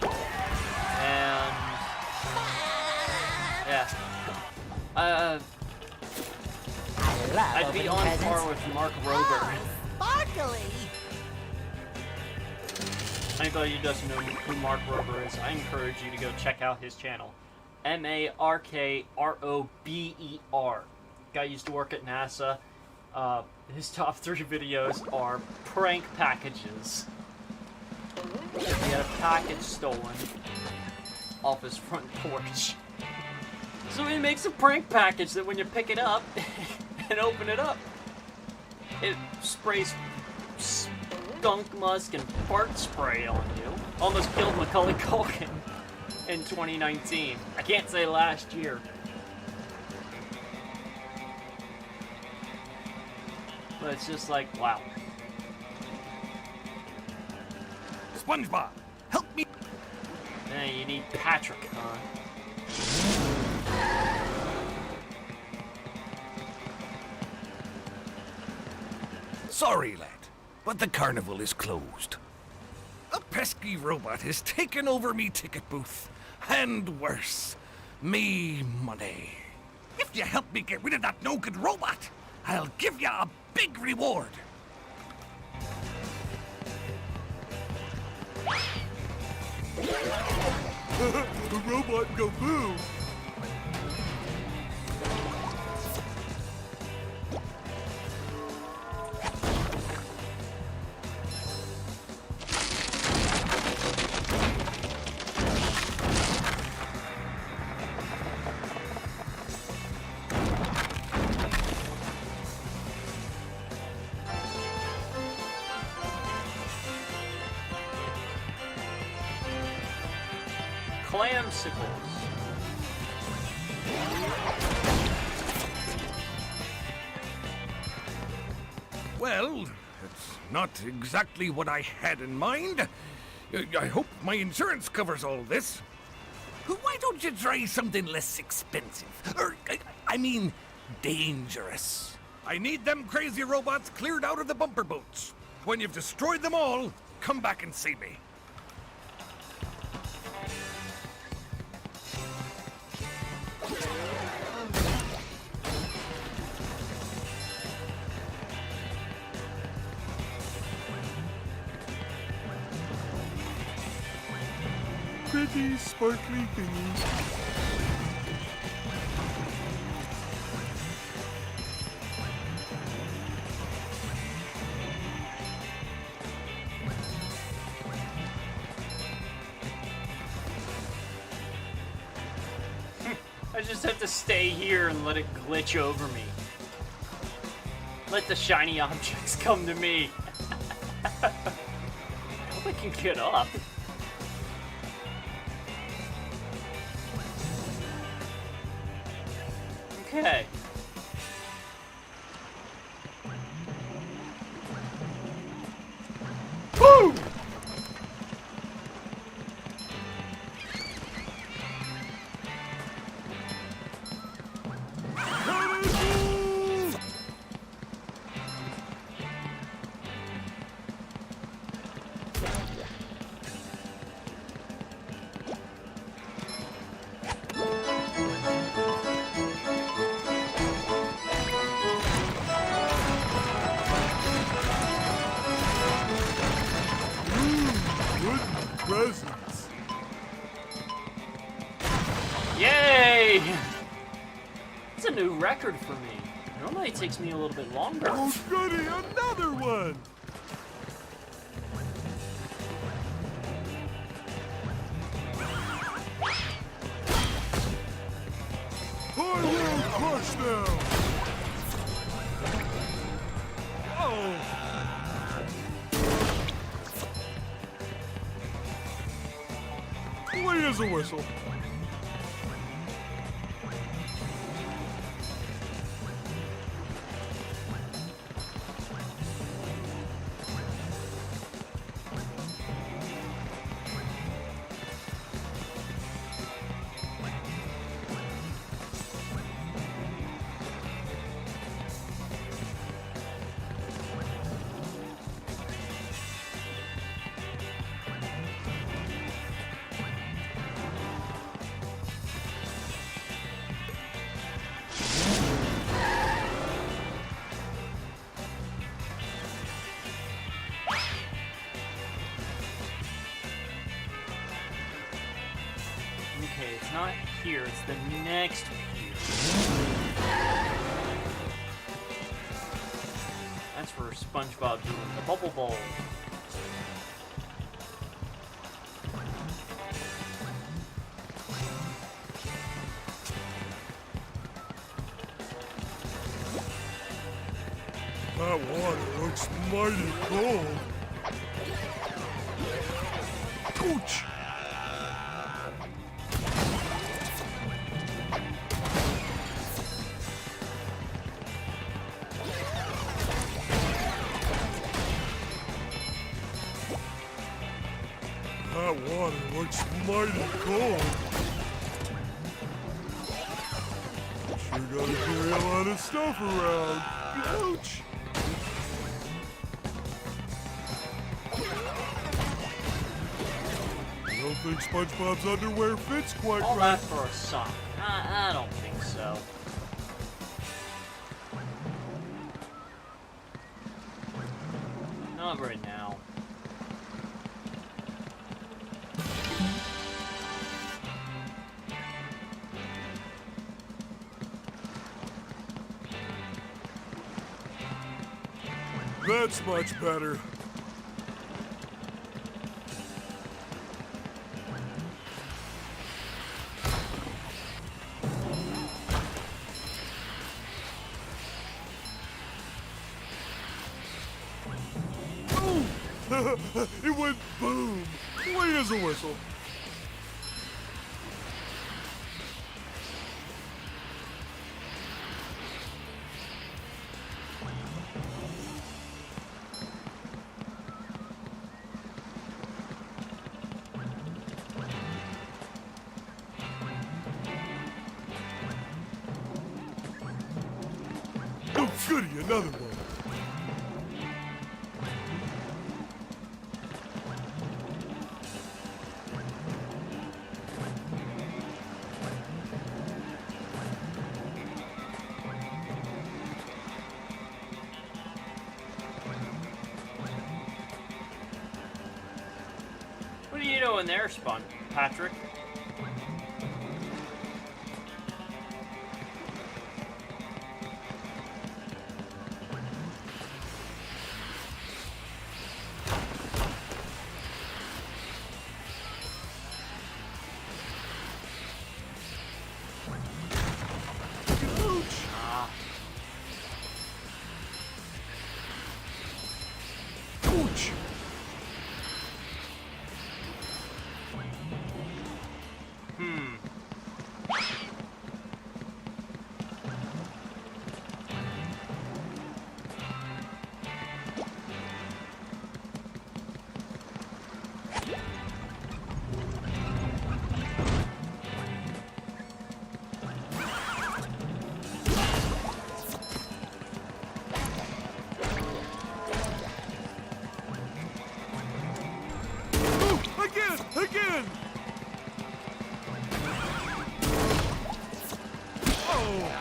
And yeah. I'd be on par with Mark Rober. Sparkly! Anybody who doesn't know who Mark Rober is, I encourage you to go check out his channel. MarkRober. Guy used to work at NASA. His top 3 videos are prank packages. He had a package stolen off his front porch. So he makes a prank package that when you pick it up and open it up, it sprays skunk musk and fart spray on you. Almost killed Macaulay Culkin in 2019. I can't say last year. But it's just like, wow. SpongeBob, help me. Man, you need Patrick, huh? Sorry, lad, but the carnival is closed. A pesky robot has taken over me ticket booth. And worse, me money. If you help me get rid of that no-good robot, I'll give you a big reward. The robot go boo! Clamsicles. Well, it's not exactly what I had in mind. I hope my insurance covers all this. Why don't you try something less expensive? Or, I mean, dangerous. I need them crazy robots cleared out of the bumper boats. When you've destroyed them all, come back and see me. Pretty sparkly thingies. I just have to stay here and let it glitch over me. Let the shiny objects come to me. I hope I can get up. Okay. Woo! Presents. Yay! It's a new record for me. Normally it takes me a little bit longer. Oh goody, another one! I will crush them! Oh! Play as a whistle. not here, it's the next view. That's for Spongebob doing the bubble bowl. That water looks mighty cold. Ouch! That water looks mighty cold. Sure gotta carry a lot of stuff around. Ouch! I don't think SpongeBob's underwear fits quite All right. that for a sock. I don't think so. Not right now. That's much better. It went boom. Clean as a whistle. Oh, goody, another one. What are you doing there, Patrick? Ah. Ouch! Again! Oh!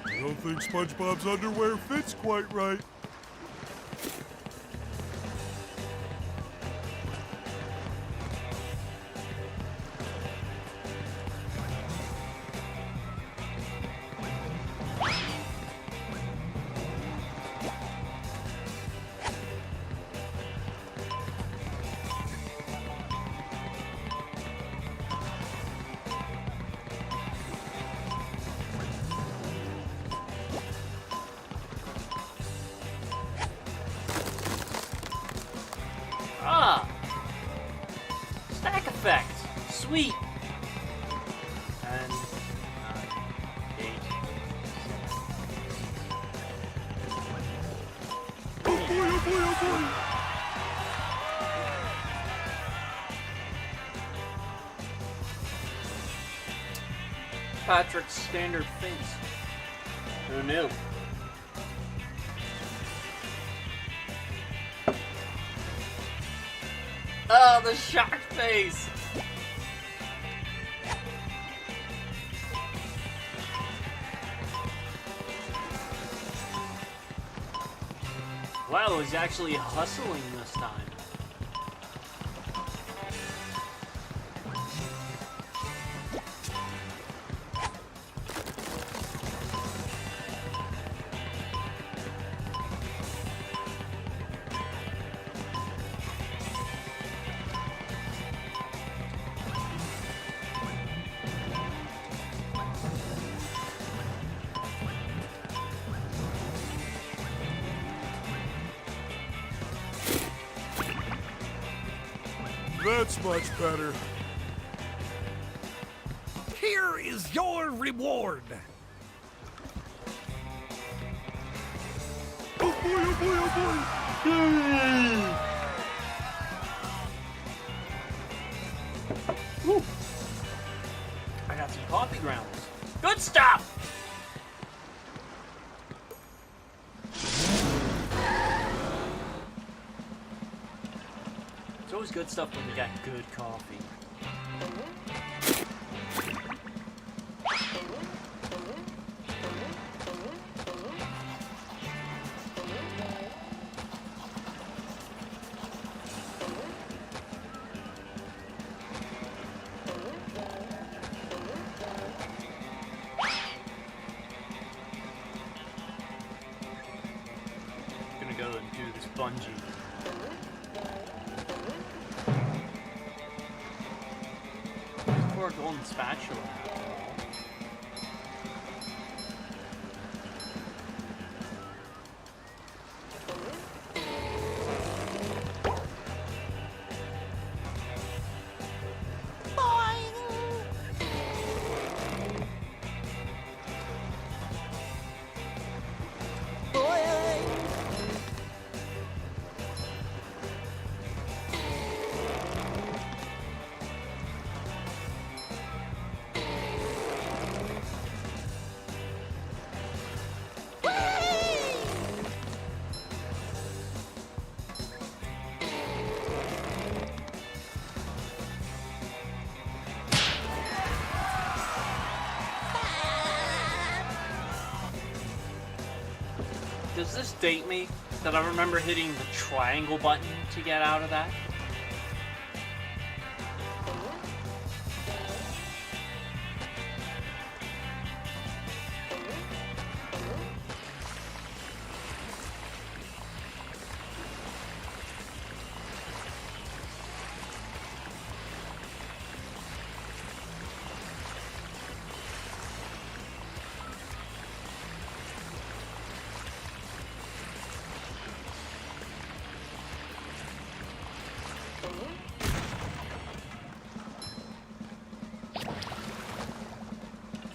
I don't think SpongeBob's underwear fits quite right. Ah! Stack effect! Sweet! 10, 9, 8. Oh boy, oh boy, oh boy! Patrick's standard face. Who knew? Oh, the shocked face! Wow, he's actually hustling this time. That's much better. Here is your reward. Oh boy, oh boy, oh boy! Woo. I got some coffee grounds. Good stuff! It's always good stuff when you got good coffee. Gonna go and do this bungee. For a golden spatula. Does this date me that I remember hitting the triangle button to get out of that?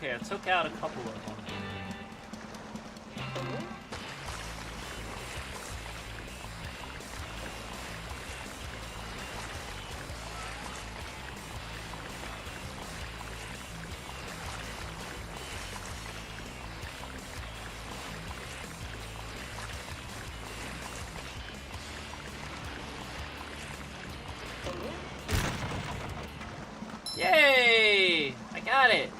Okay, I took out a couple of them. Yay! I got it!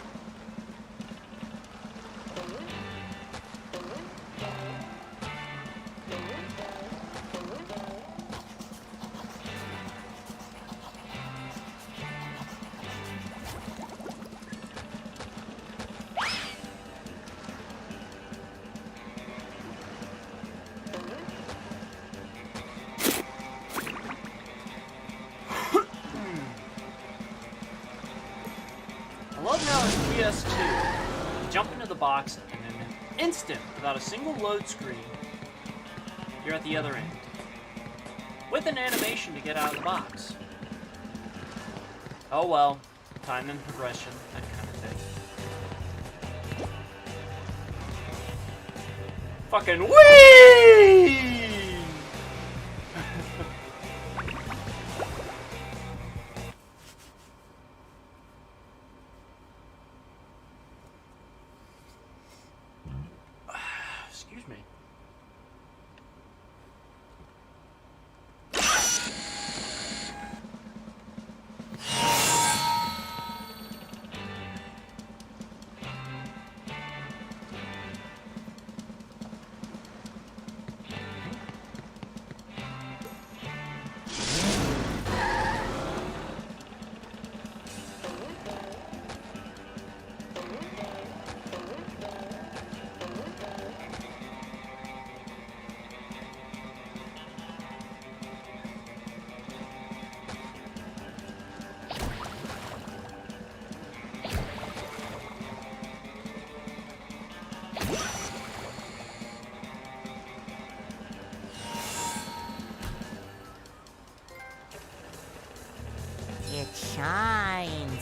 I love how in PS2, you jump into the box and in an instant, without a single load screen, you're at the other end. With an animation to get out of the box. Oh well, time and progression, that kind of thing. Fucking whee! Excuse me.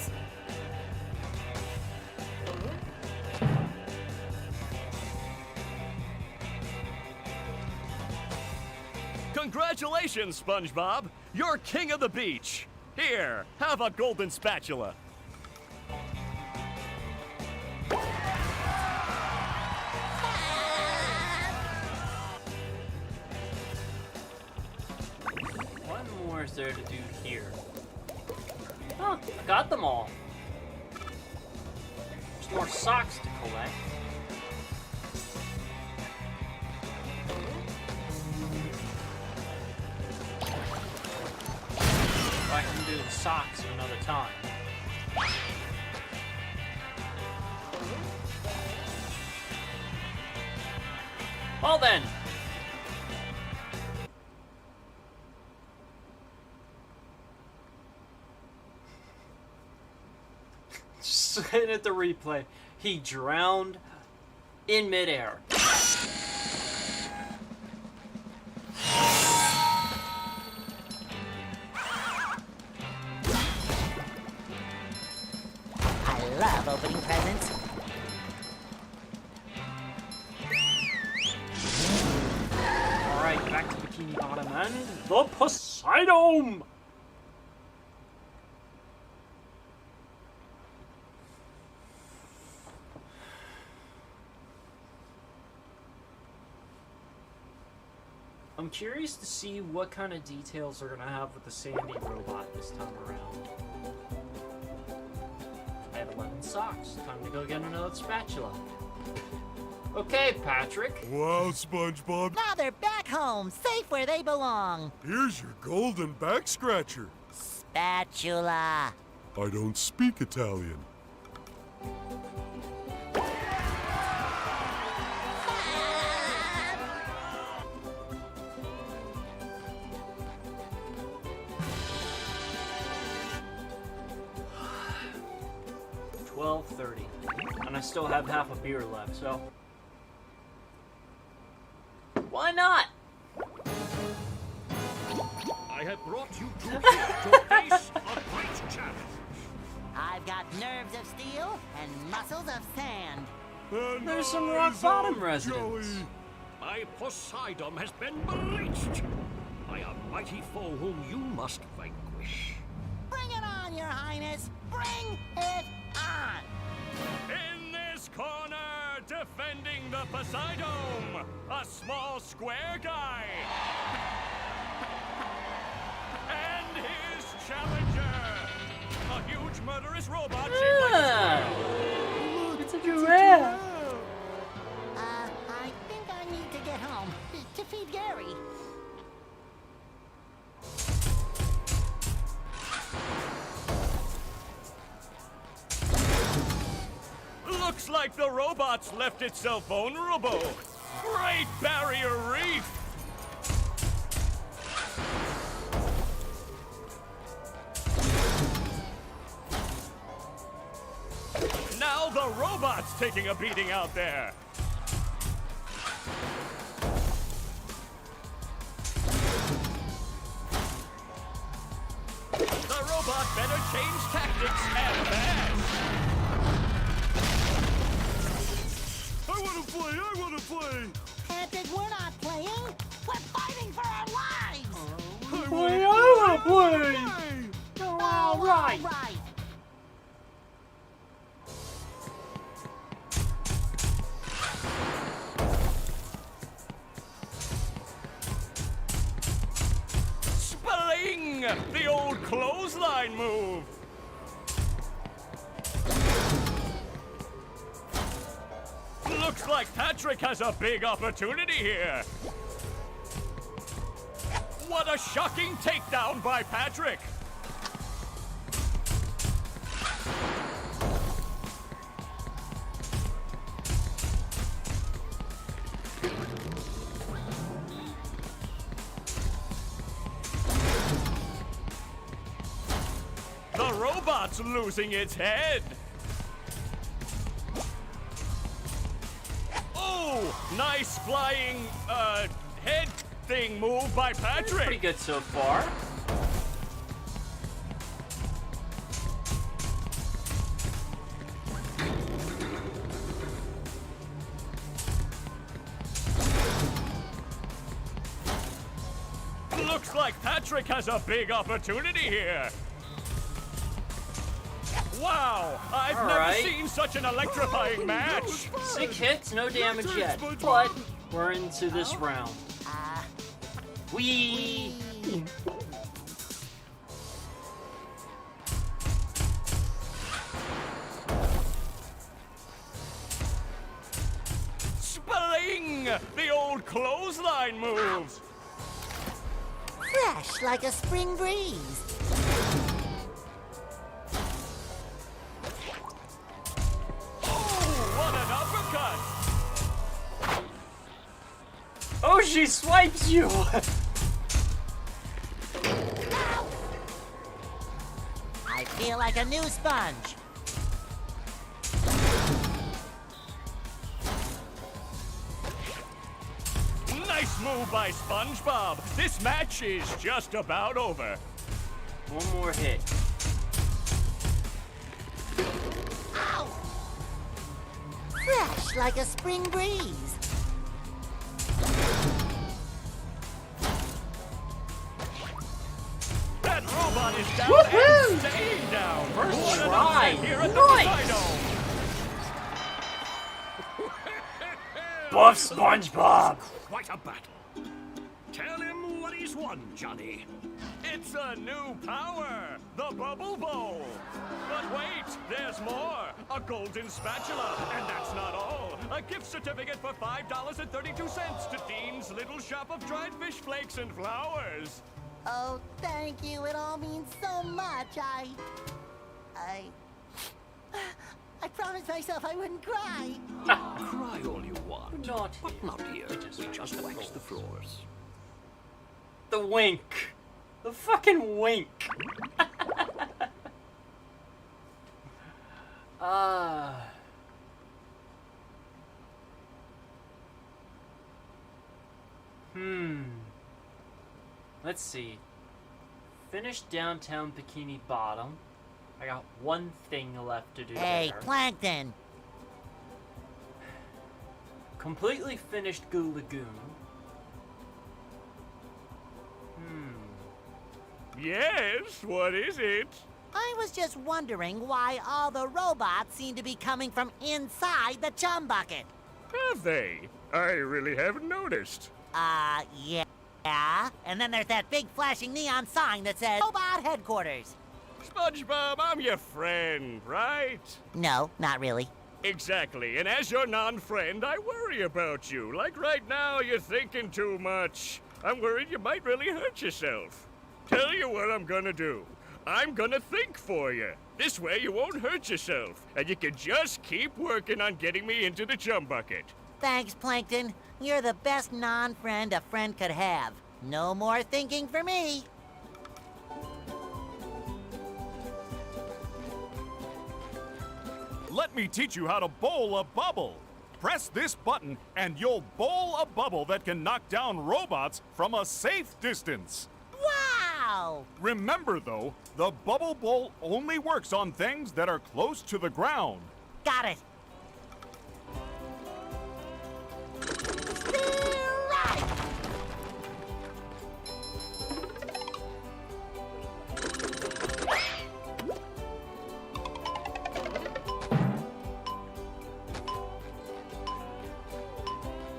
hands. Congratulations, Spongebob! You're king of the beach! Here, have a golden spatula. What more is there to do here? Huh, I got them all. There's more socks to collect. I can do the socks another time. Well then. Just looking at the replay. He drowned in midair. I love opening presents. Alright, back to Bikini Bottom and the Poseidon! I'm curious to see what kind of details they're gonna have with the Sandy robot this time around. I have 11 socks. Time to go get another spatula. Okay, Patrick. Wow, SpongeBob. Now they're back home, safe where they belong. Here's your golden back scratcher. Spatula. I don't speak Italian. $12.30, and I still have half a beer left, so why not? I have brought you two here to face a great challenge. I've got nerves of steel and muscles of sand. And There's some eyes rock bottom of residents. jelly. My Poseidon has been breached by a mighty foe whom you must vanquish. Bring it on, Your Highness. Bring it on. In this corner, defending the Poseidon, a small square guy. And his challenger, a huge murderous robot shaped like a It's a giraffe. I think I need to get home to feed Gary. Looks like the robot's left itself vulnerable. Great Barrier Reef! Now the robot's taking a beating out there. The robot better change tactics and fast. I want to play! I want to play! Patrick, we're not playing. We're fighting for our lives. I wanna play. Oh, All right. right. Spling! The old clothesline move. Looks like Patrick has a big opportunity here. What a shocking takedown by Patrick. The robot's losing its head. Oh, nice flying, head thing move by Patrick. Pretty good so far. Looks like Patrick has a big opportunity here. Wow, I've All never right. seen such an electrifying match. 6 hits, no damage turn, yet, SpongeBob. but we're into this round. We Spling! The old clothesline move. Fresh like a spring breeze. Oh, what an uppercut! Oh, she swipes you! I feel like a new sponge. Nice move by Spongebob. This match is just about over. One more hit. Fresh like a spring breeze. That robot is down and staying down. First What an try. upset here at the Nice. Rhino. Buff SpongeBob! Quite a battle. Tell him what he's won, Johnny. It's a new power, the Bubble Bowl. But wait, there's more. A golden spatula, and that's not all. A gift certificate for $5.32 to Dean's Little Shop of Dried Fish Flakes and Flowers. Oh, thank you. It all means so much. I promised myself I wouldn't cry. Cry all you want. Not But not here. We just wax the floors. the wink. The fucking wink. Let's see. Finish downtown Bikini Bottom. I got one thing left to do Hey, there. Plankton. Completely finished Goo Lagoon. Yes, what is it? I was just wondering why all the robots seem to be coming from inside the chum bucket. Have they? I really haven't noticed. Yeah. And then there's that big flashing neon sign that says Robot Headquarters. SpongeBob, I'm your friend, right? No, not really. Exactly, and as your non-friend, I worry about you. Like right now, you're thinking too much. I'm worried you might really hurt yourself. Tell you what I'm gonna do. I'm gonna think for you. This way you won't hurt yourself, and you can just keep working on getting me into the chum bucket. Thanks, Plankton. You're the best non-friend a friend could have. No more thinking for me. Let me teach you how to bowl a bubble. Press this button and you'll bowl a bubble that can knock down robots from a safe distance. Wow! Remember though, the bubble bowl only works on things that are close to the ground. Got it. Right.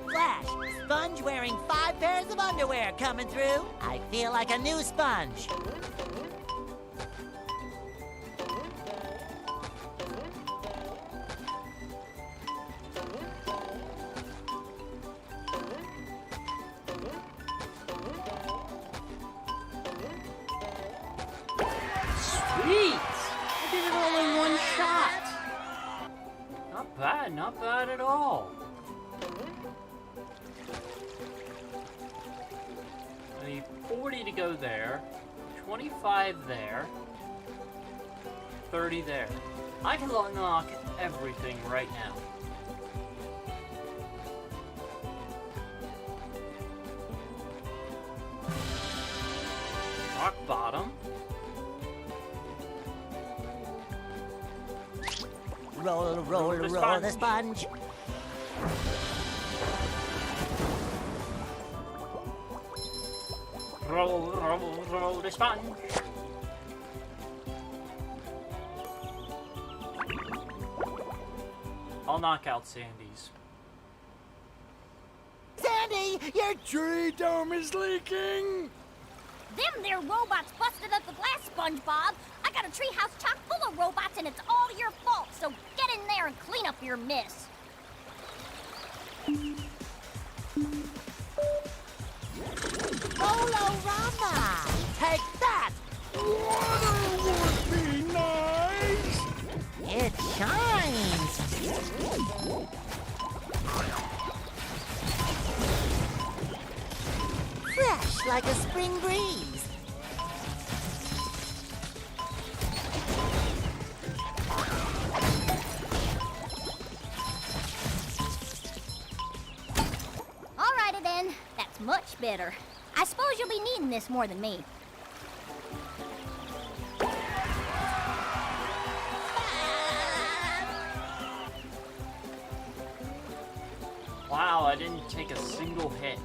Flash, sponge wearing 5 pairs of underwear coming through. I feel like a new sponge. Sweet! I did it all in one shot. Not bad at all. I need 40 to go there, 25 there, 30 there. I can unlock everything right now. Rock bottom. Roll, roll, the roll the sponge. sponge. Roll the sponge. I'll knock out Sandy's. Sandy, your tree dome is leaking! Them there robots busted up the glass, Spongebob. I got a treehouse chock full of robots, and it's all your fault, so get in there and clean up your mess. Bolorama! Take that! Water would be nice! It shines! Fresh like a spring breeze. Alrighty then, that's much better. I suppose you'll be needing this more than me. Wow, I didn't take a single hit.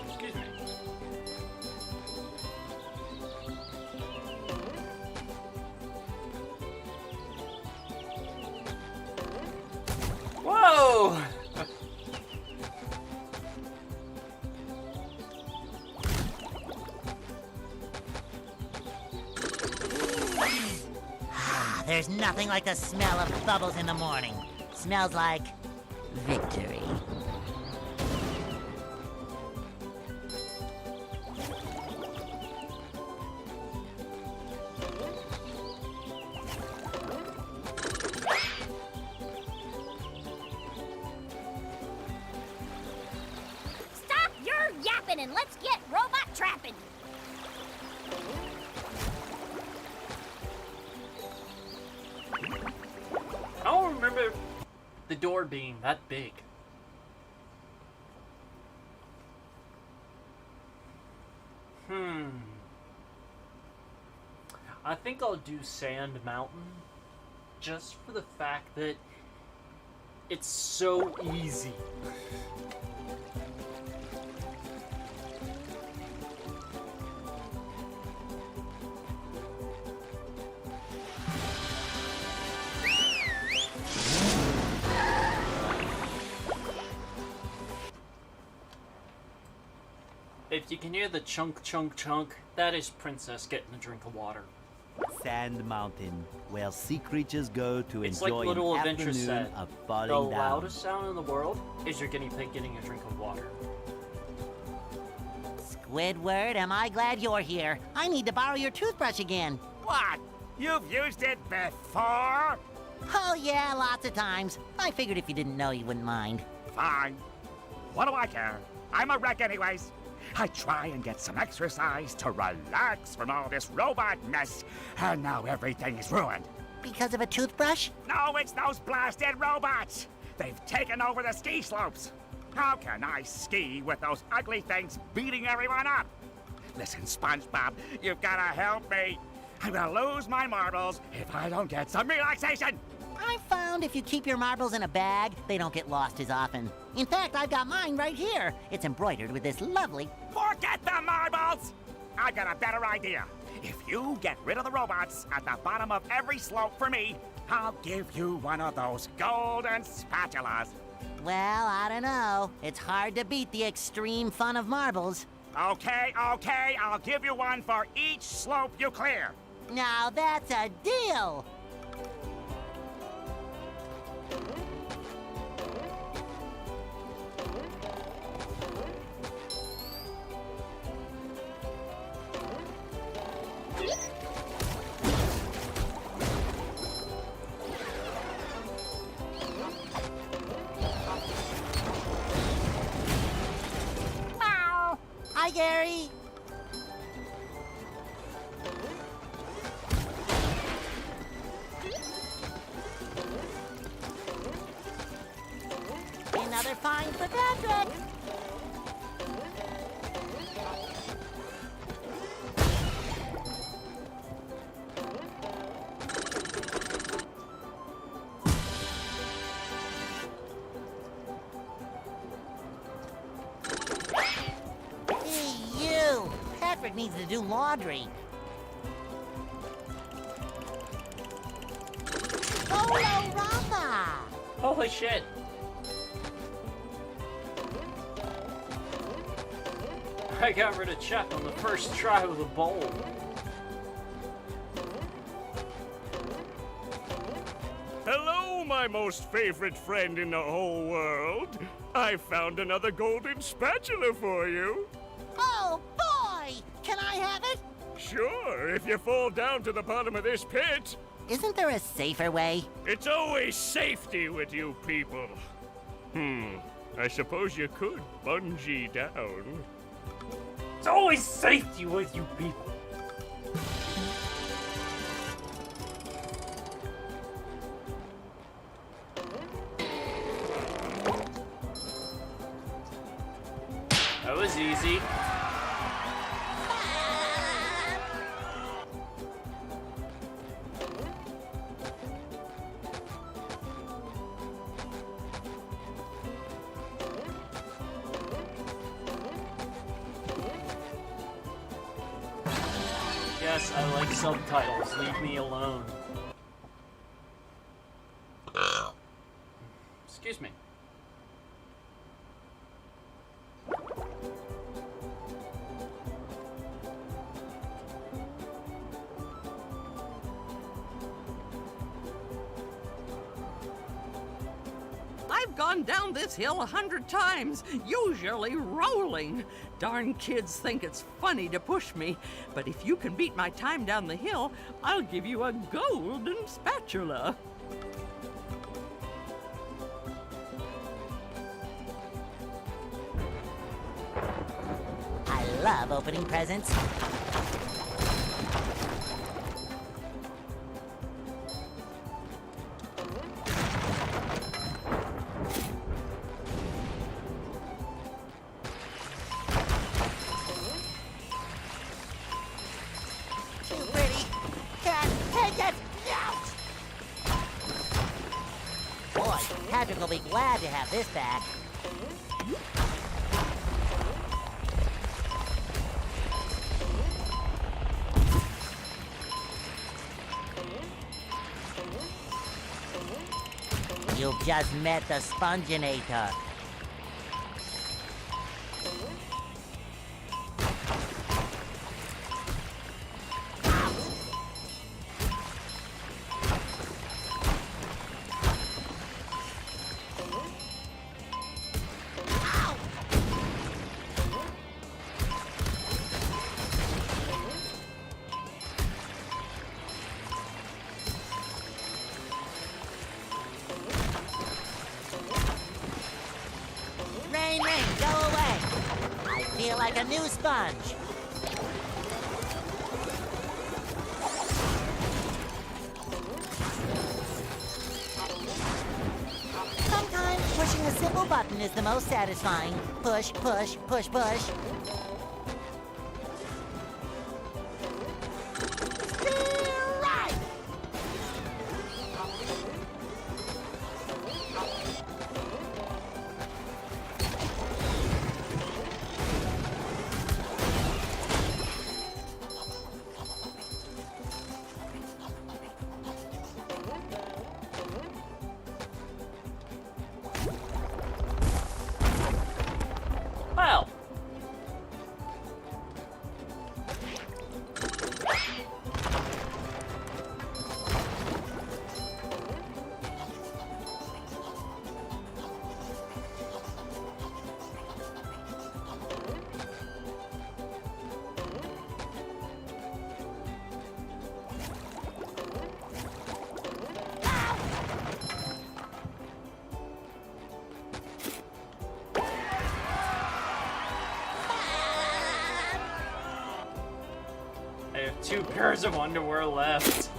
Excuse me. Whoa! There's nothing like the smell of bubbles in the morning. Smells like victory. Stop your yapping and let's get robot trapping. I don't remember the door being that big. I think I'll do Sand Mountain just for the fact that it's so easy. If you can hear the chunk, chunk, chunk, that is Princess getting a drink of water. Sand Mountain, where sea creatures go to It's like enjoy Little an Adventure afternoon said. of The falling down. loudest sound in the world is your guinea pig getting a drink of water. Squidward, am I glad you're here. I need to borrow your toothbrush again. What? You've used it before? Oh yeah, lots of times. I figured if you didn't know, you wouldn't mind. Fine. What do I care? I'm a wreck anyways. I try and get some exercise to relax from all this robot mess, and now everything is ruined. Because of a toothbrush? No, it's those blasted robots. They've taken over the ski slopes. How can I ski with those ugly things beating everyone up? Listen, SpongeBob, you've got to help me. I'm gonna lose my marbles if I don't get some relaxation. I found if you keep your marbles in a bag, they don't get lost as often. In fact, I've got mine right here. It's embroidered with this lovely... Forget the marbles! I've got a better idea. If you get rid of the robots at the bottom of every slope for me, I'll give you one of those golden spatulas. Well, I don't know. It's hard to beat the extreme fun of marbles. Okay, I'll give you one for each slope you clear. Now that's a deal! Hi, Gary. Another find for Patrick. needs to do laundry. Golorama! Holy shit! I got rid of Chuck on the first try with a bowl. Hello, my most favorite friend in the whole world. I found another golden spatula for you. Oh, boy! Can I have it? Sure, if you fall down to the bottom of this pit. Isn't there a safer way? It's always safety with you people. I suppose you could bungee down. It's always safety with you people. That was easy. Yes, I like subtitles. Leave me alone. Excuse me. I've gone down this hill 100 times, usually rolling. Darn kids think it's funny to push me, but if you can beat my time down the hill, I'll give you a golden spatula. I love opening presents. Too pretty. Can't take it. Ouch! Boy, Patrick will be glad to have this back. You've just met the Sponginator. Rain, rain, go away. I feel like a new sponge. Sometimes pushing a simple button is the most satisfying. Push, push, push, push. Steer right! Well. I have 2 pairs of underwear left.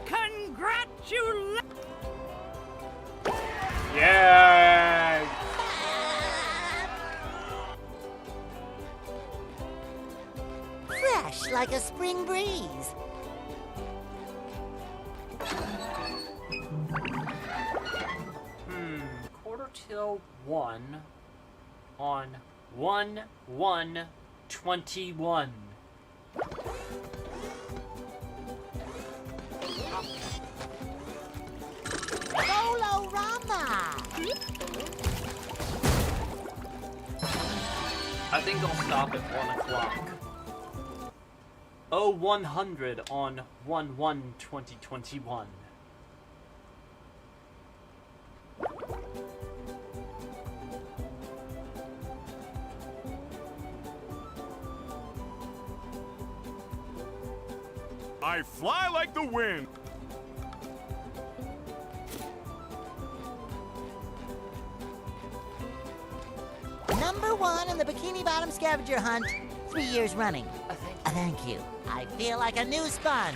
Congratulations! Yeah. Fresh like a spring breeze. Quarter till 1 on 1121. Bolorama! I think I'll stop at 1 o'clock. Oh, 100 on 1/1/2021. I fly like the wind. Number 1 in the Bikini Bottom scavenger hunt. 3 years running. Thank you. I feel like a new sponge.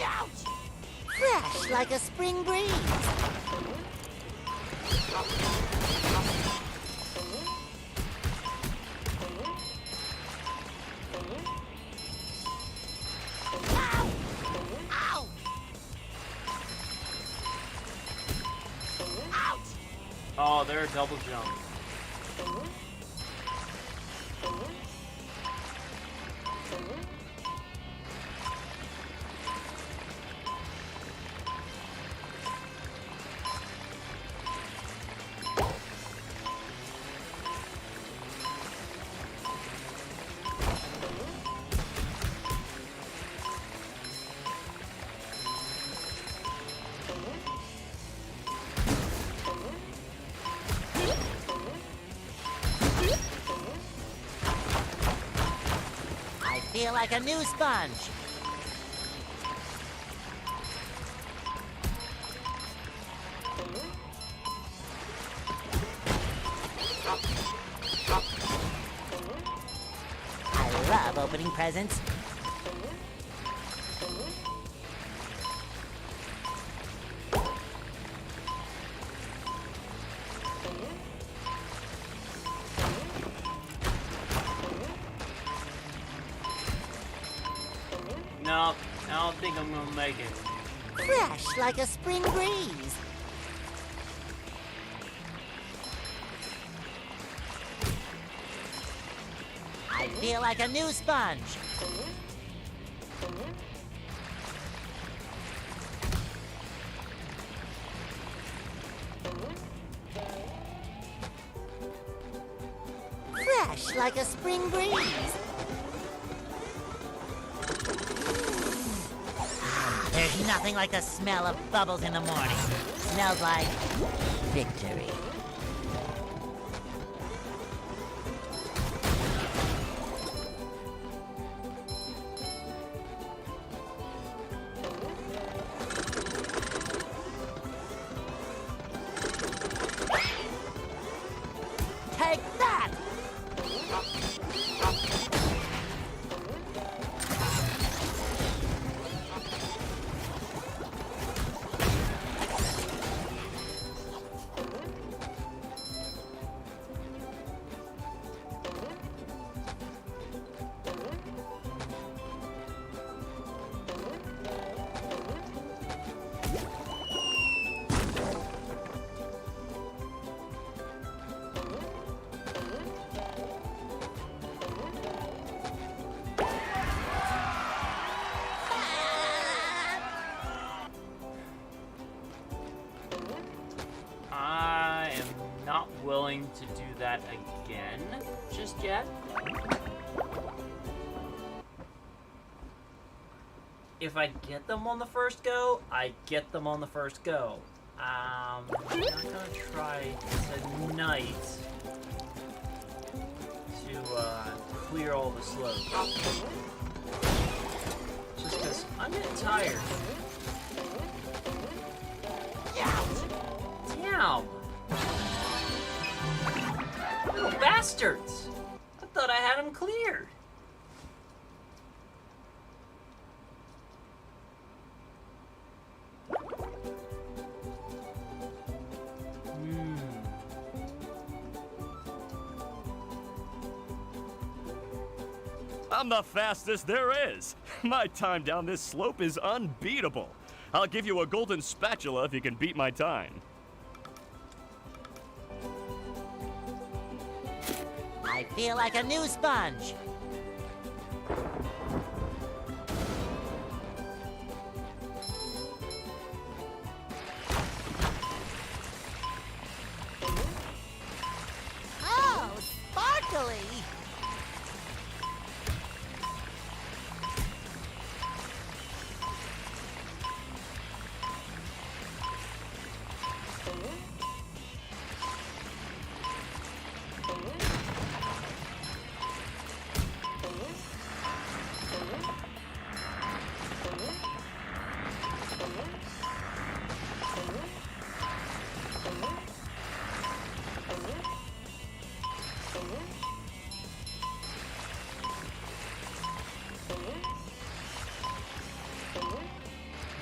Ouch! Fresh like a spring breeze. Oh, they're a double jump. Feel like a new sponge. I love opening presents. No, I don't think I'm gonna make it. Fresh like a spring breeze. I feel like a new sponge. Fresh like a spring breeze. There's nothing like the smell of bubbles in the morning. Smells like victory. Take that! I am not willing to do that again just yet. If I get them on the first go, I get them on the first go. I'm not gonna try tonight to clear all the slopes. Just because I'm getting tired. Damn! Little bastards! I thought I had them cleared. I'm the fastest there is. My time down this slope is unbeatable. I'll give you a golden spatula if you can beat my time. I feel like a new sponge. Oh, sparkly!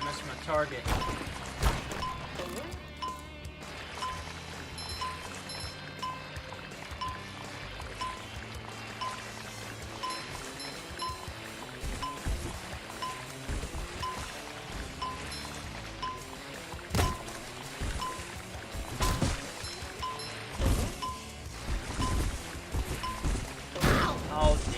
Missed my target. Oh, damn.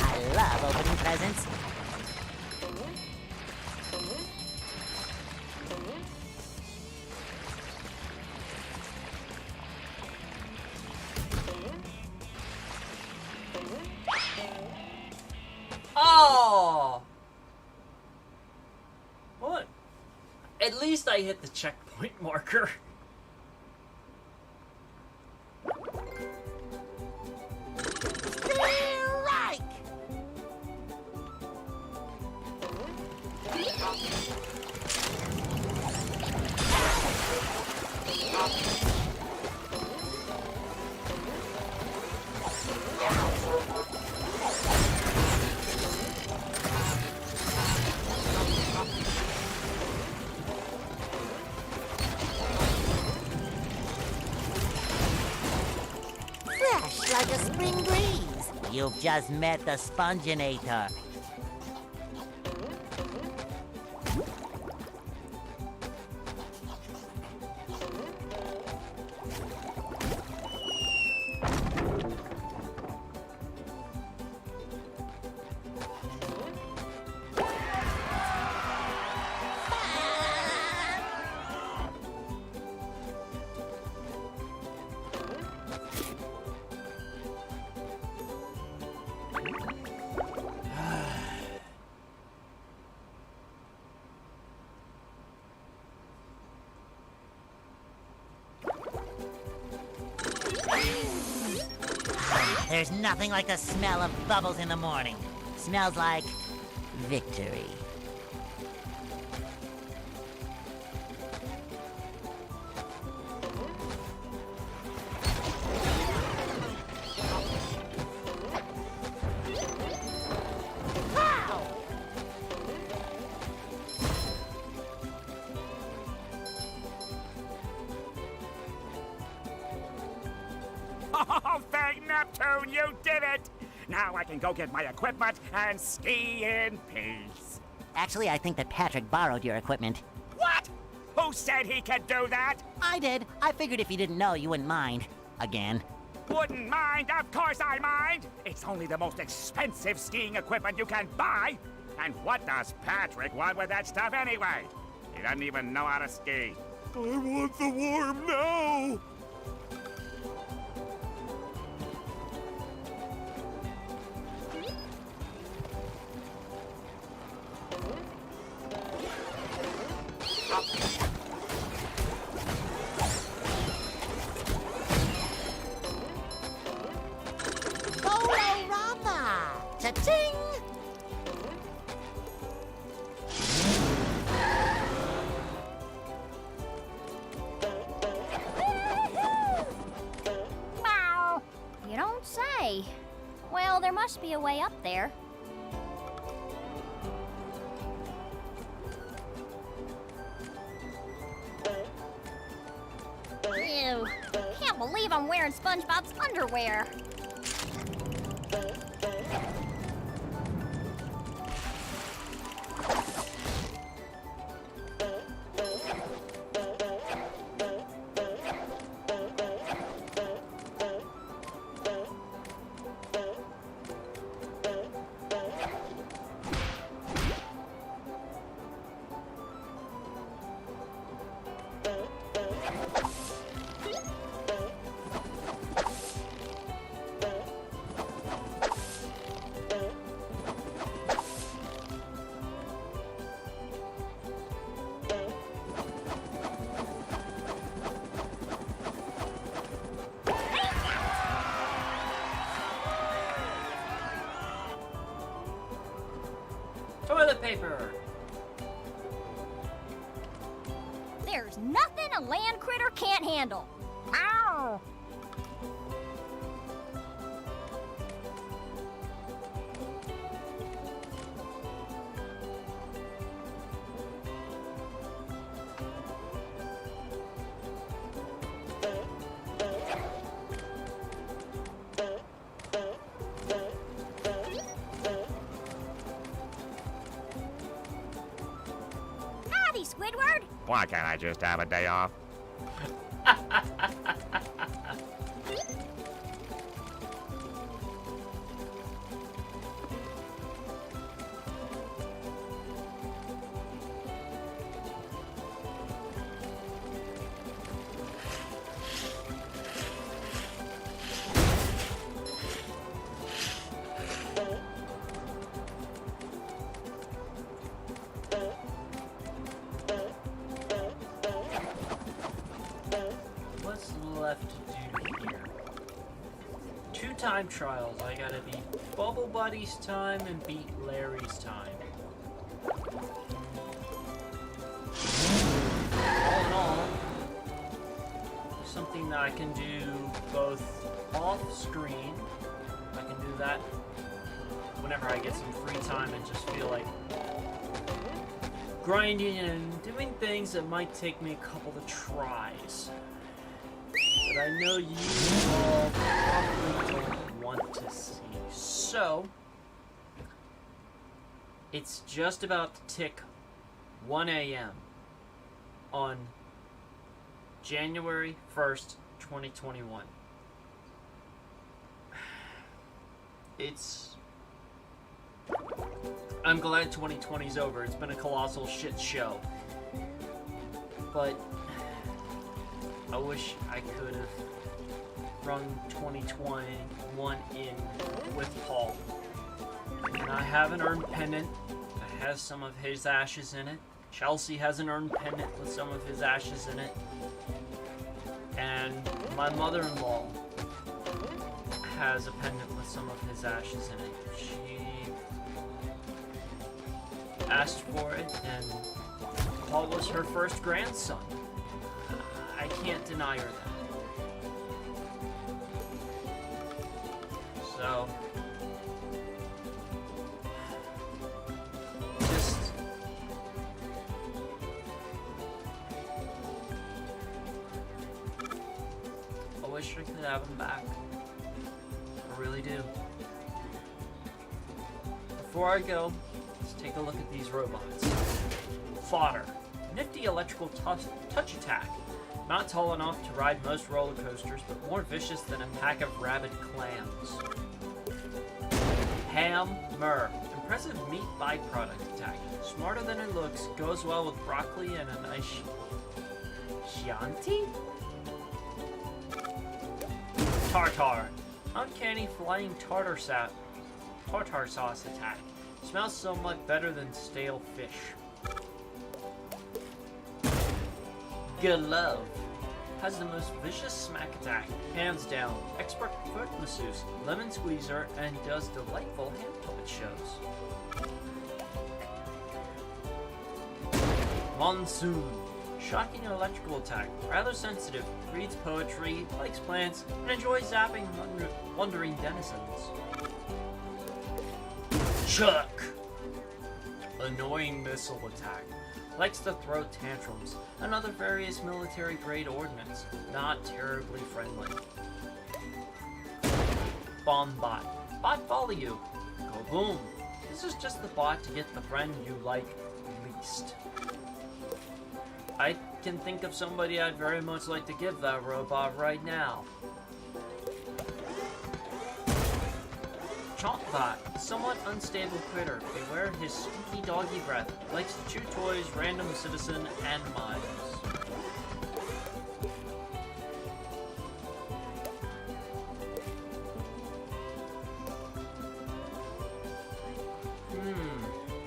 I love opening presents. Oh! What? At least I hit the checkpoint marker. Strike! Fresh like a spring breeze. You've just met the Sponginator. There's nothing like the smell of bubbles in the morning. Smells like victory. Oh, thank Neptune, you did it! Now I can go get my equipment and ski in peace. Actually, I think that Patrick borrowed your equipment. What? Who said he could do that? I did. I figured if you didn't know, you wouldn't mind. Again. Wouldn't mind, of course I mind. It's only the most expensive skiing equipment you can buy. And what does Patrick want with that stuff anyway? He doesn't even know how to ski. I want the worm now! Bolorama! Cha-ching! Bow. You don't say. Well, there must be a way up there. Ew. Can't believe I'm wearing SpongeBob's underwear. Toilet paper! There's nothing a land critter can't handle. Ow! Howdy, Squidward! Why can't I just have a day off? What's left to do here? 2 time trials. I gotta beat Bubble Buddy's time and beat Larry's time. All in all, something that I can do both off screen. I can do that whenever I get some free time and just feel like grinding and doing things that might take me a couple of tries. But I know you all probably don't want to see. So, it's just about to tick 1 a.m. on January 1st, 2021. I'm glad 2020's over. It's been a colossal shit show. But I wish I could have run 2021 in with Paul. And I have an urn pendant that has some of his ashes in it. Chelsea has an urn pendant with some of his ashes in it. And my mother-in-law has a pendant with some of his ashes in it. She asked for it, and Paul was her first grandson. I can't deny her that. So, just I wish I could have him back. I really do. Before I go, let's take a look at these robots. Fodder. Nifty electrical touch attack. Not tall enough to ride most roller coasters, but more vicious than a pack of rabid clams. Hammer. Impressive meat byproduct attack. Smarter than it looks, goes well with broccoli and a nice Chianti? Tartar. Uncanny flying tartar sauce attack. Smells somewhat better than stale fish. Glove. Has the most vicious smack attack, hands down. Expert foot masseuse, lemon squeezer, and does delightful hand puppet shows. Monsoon. Shocking electrical attack, rather sensitive, reads poetry, likes plants, and enjoys zapping wandering denizens. Chuck. Annoying missile attack. Likes to throw tantrums and other various military-grade ordnance. Not terribly friendly. Bomb bot. Bot follow you. Go boom. This is just the bot to get the friend you like least. I can think of somebody I'd very much like to give that robot right now. Chompbot, somewhat unstable critter. Beware his stinky doggy breath. Likes to chew toys, random citizen, and mimes.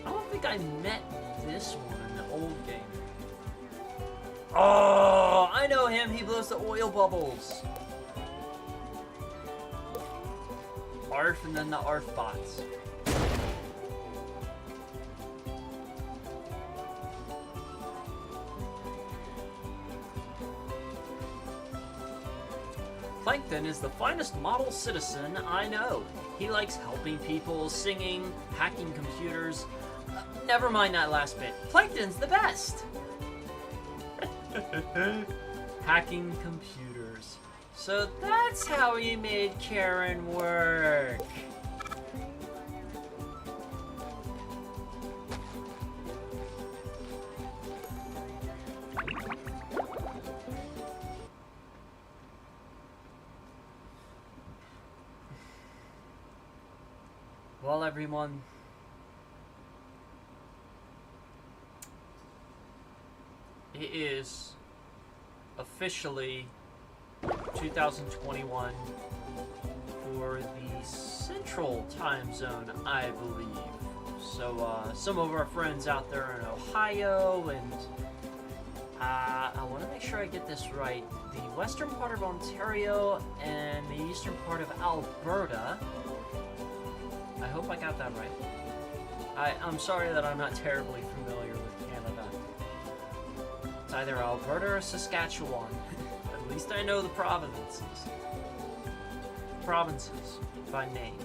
I don't think I met this one in the old game. Oh, I know him. He blows the oil bubbles. Arf, and then the Arf bots. Plankton is the finest model citizen I know. He likes helping people, singing, hacking computers. Never mind that last bit. Plankton's the best! Hacking computers. So that's how he made Karen work. Well, everyone, it is officially 2021 for the Central Time Zone, I believe. So, some of our friends out there in Ohio, and I want to make sure I get this right. The western part of Ontario and the eastern part of Alberta. I hope I got that right. I'm sorry that I'm not terribly familiar with Canada. It's either Alberta or Saskatchewan. At least I know the provinces. Provinces, by name.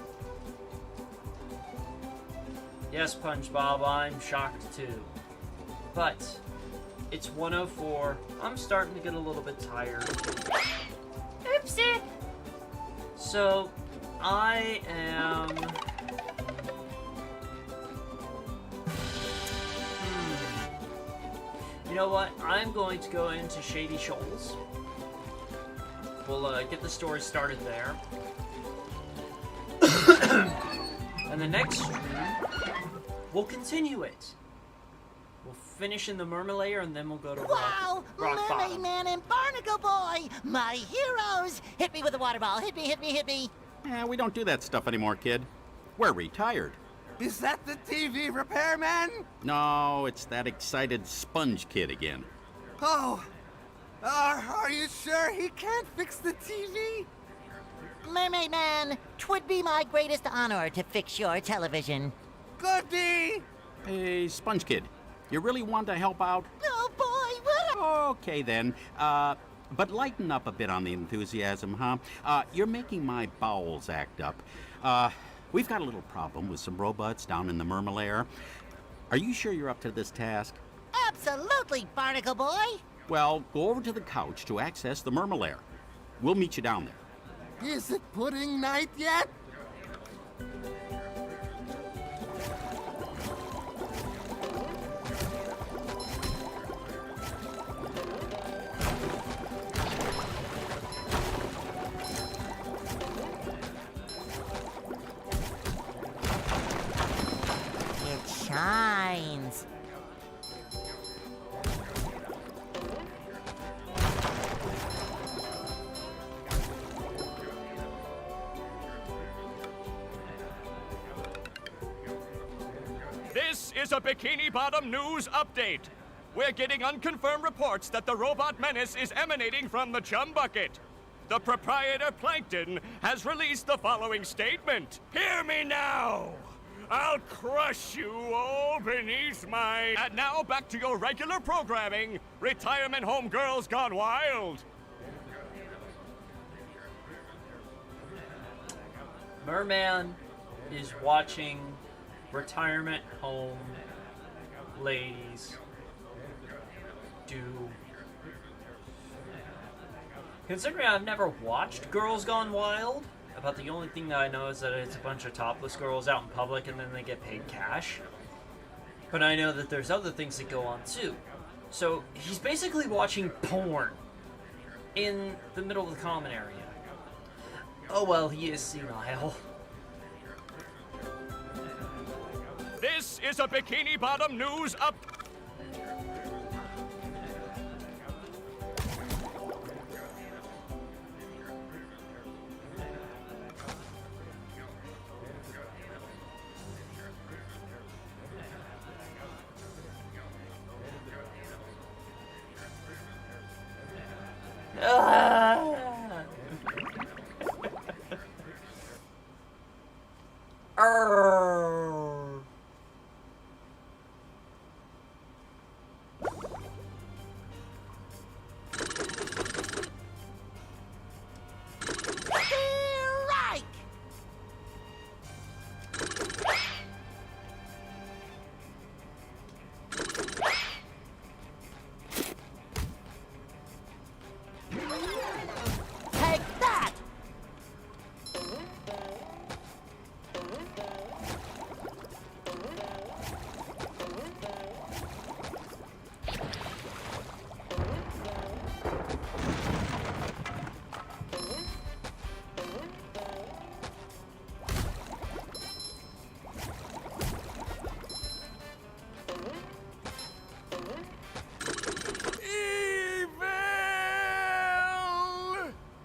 Yes, Spongebob, I'm shocked too. But, it's 1:04. I'm starting to get a little bit tired. Oopsie! So, I am... You know what? I'm going to go into Shady Shoals. We'll get the story started there. And the next stream, we'll continue it. We'll finish in the Mermalayer and then we'll go to Wow! Rock Mermaid Bottom. Man and Barnacle Boy! My heroes! Hit me with a water ball! Hit me, hit me, hit me! We don't do that stuff anymore, kid. We're retired. Is that the TV repairman? No, it's that excited sponge kid again. Oh, are you sure he can't fix the TV? Mermaid Man, 'twould be my greatest honor to fix your television. Goody! Hey, sponge kid, you really want to help out? Oh boy, what Okay then, but lighten up a bit on the enthusiasm, huh? You're making my bowels act up. We've got a little problem with some robots down in the Mermalayer. Are you sure you're up to this task? Absolutely, Barnacle Boy! Well, go over to the couch to access the Mermalayer. We'll meet you down there. Is it pudding night yet? Mines. This is a Bikini Bottom news update. We're getting unconfirmed reports that the robot menace is emanating from the chum bucket. The proprietor, Plankton, has released the following statement. Hear me now! I'll crush you all beneath my... And now back to your regular programming. Retirement Home Girls Gone Wild. Merman is watching retirement home ladies do. Considering I've never watched Girls Gone Wild, about the only thing that I know is that it's a bunch of topless girls out in public and then they get paid cash. But I know that there's other things that go on too. So he's basically watching porn in the middle of the common area. Oh well, he is senile. This is a Bikini Bottom news up.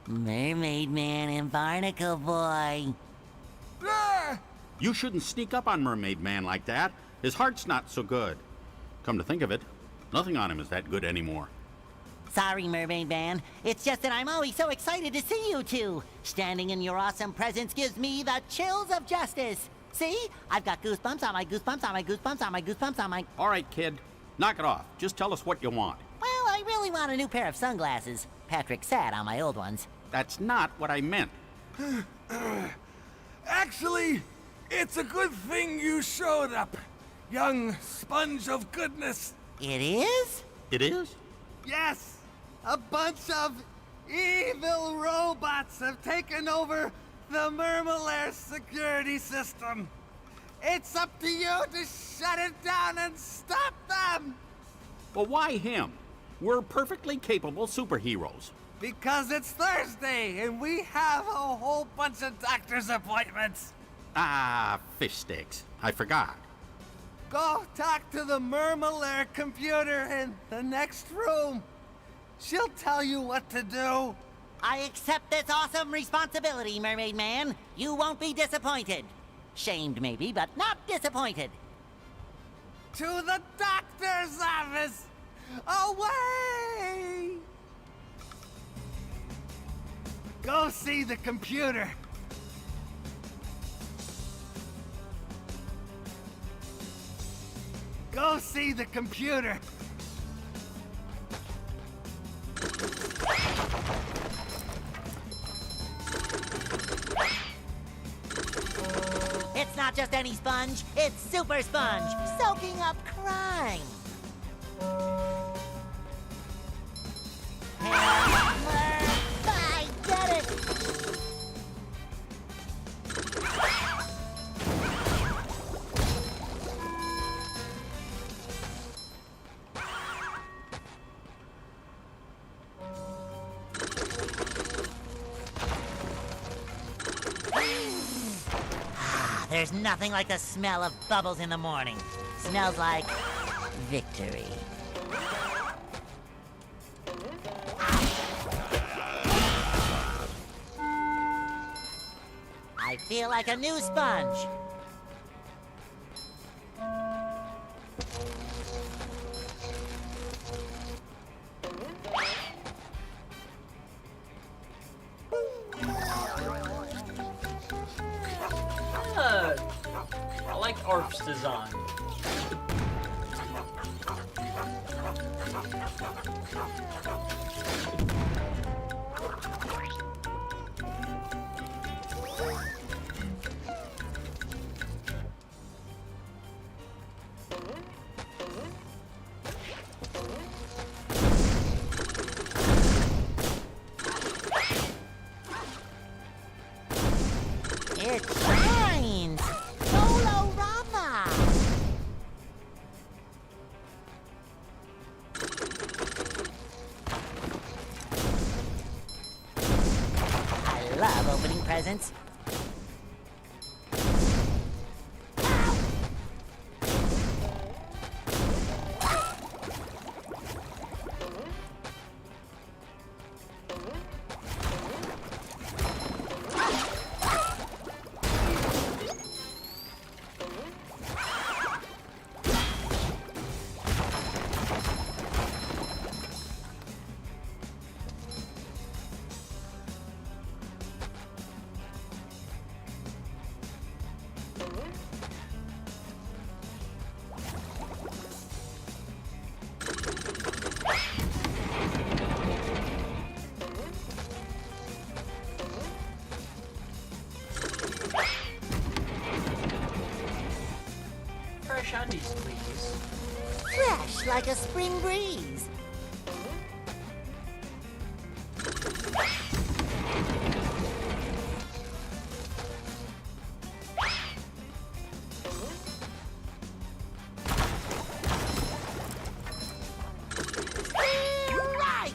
Mermaid Man and Barnacle Boy. You shouldn't sneak up on Mermaid Man like that. His heart's not so good. Come to think of it, nothing on him is that good anymore. Sorry, Mermaid Man. It's just that I'm always so excited to see you two. Standing in your awesome presence gives me the chills of justice. See? I've got goosebumps on my goosebumps on my goosebumps on my goosebumps on my... All right, kid. Knock it off. Just tell us what you want. Well, I really want a new pair of sunglasses. Patrick sat on my old ones. That's not what I meant. Actually, it's a good thing you showed up, young sponge of goodness. It is? It is? Yes! A bunch of evil robots have taken over the Mermalair security system. It's up to you to shut it down and stop them! Well, why him? We're perfectly capable superheroes. Because it's Thursday and we have a whole bunch of doctor's appointments. Ah, fish sticks. I forgot. Go talk to the Mermalair computer in the next room. She'll tell you what to do. I accept this awesome responsibility, Mermaid Man. You won't be disappointed. Shamed, maybe, but not disappointed. To the doctor's office! Away! Go see the computer. Go see the computer. It's not just any sponge, it's Super Sponge, soaking up crime. I get it! There's nothing like the smell of bubbles in the morning. Smells like victory. I feel like a new sponge. I like Arf's design. It shines! Solo-rama! I love opening presents. Fresh undies, please. Fresh like a spring breeze. Right!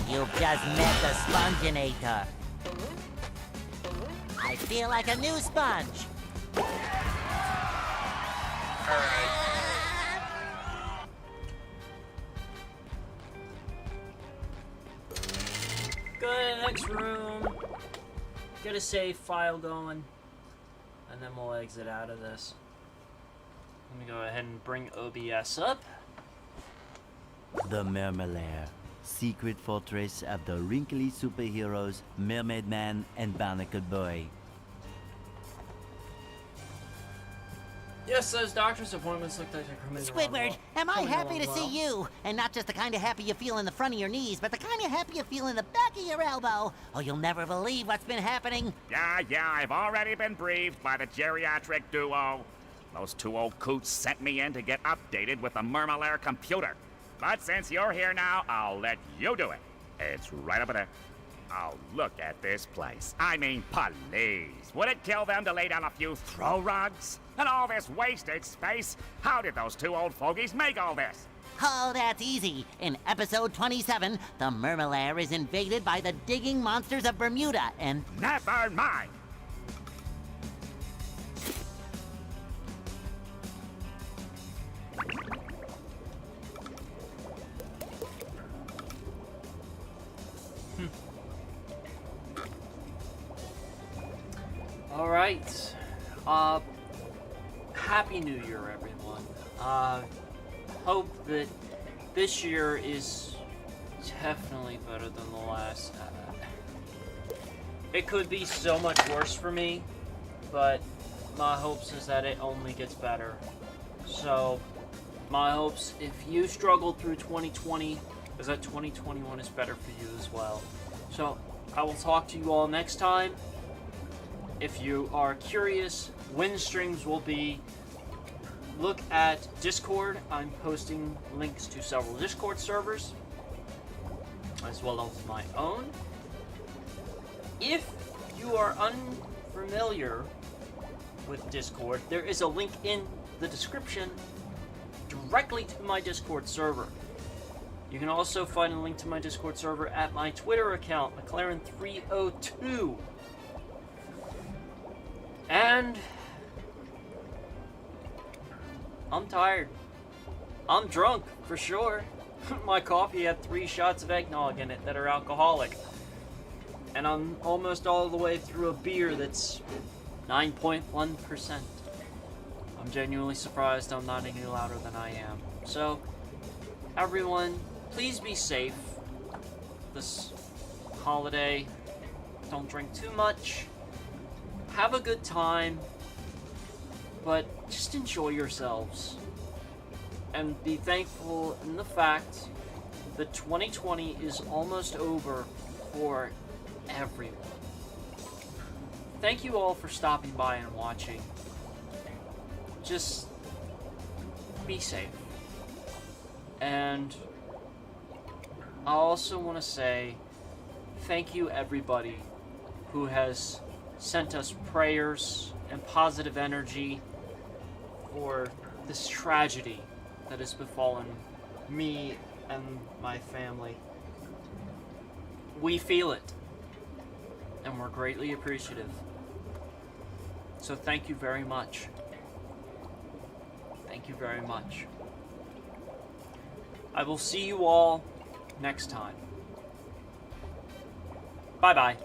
You've just met the Sponginator. I feel like a new sponge. Go to the next room. Get a save file going. And then we'll exit out of this. Let me go ahead and bring OBS up. The Mermalair, secret fortress of the wrinkly superheroes Mermaid Man and Barnacle Boy. Yes, those doctor's appointments look like they're coming along Squidward, well. am I Coming happy to along see well. you? And not just the kind of happy you feel in the front of your knees, but the kind of happy you feel in the back of your elbow. Oh, you'll never believe what's been happening. Yeah, I've already been briefed by the geriatric duo. Those two old coots sent me in to get updated with the Mermalair computer. But since you're here now, I'll let you do it. It's right over there. Oh, look at this place. I mean, please. Would it kill them to lay down a few throw rugs? And all this wasted space? How did those two old fogies make all this? Oh, that's easy. In episode 27, the Mermalair is invaded by the digging monsters of Bermuda, and Never mind. All right. Happy New Year, everyone. Hope that this year is definitely better than the last. It could be so much worse for me, but my hopes is that it only gets better. So, my hopes, if you struggled through 2020, is that 2021 is better for you as well. So, I will talk to you all next time. If you are curious when streams will be, look at Discord. I'm posting links to several Discord servers, as well as my own. If you are unfamiliar with Discord, there is a link in the description directly to my Discord server. You can also find a link to my Discord server at my Twitter account, McLaren302. And I'm tired. I'm drunk, for sure. My coffee had 3 shots of eggnog in it that are alcoholic. And I'm almost all the way through a beer that's 9.1%. I'm genuinely surprised I'm not any louder than I am. So, everyone, please be safe this holiday. Don't drink too much. Have a good time. But just enjoy yourselves. And be thankful in the fact that 2020 is almost over for everyone. Thank you all for stopping by and watching. Just be safe. And I also want to say thank you everybody who has sent us prayers and positive energy for this tragedy that has befallen me and my family. We feel it, and we're greatly appreciative. So thank you very much. Thank you very much. I will see you all next time. Bye-bye.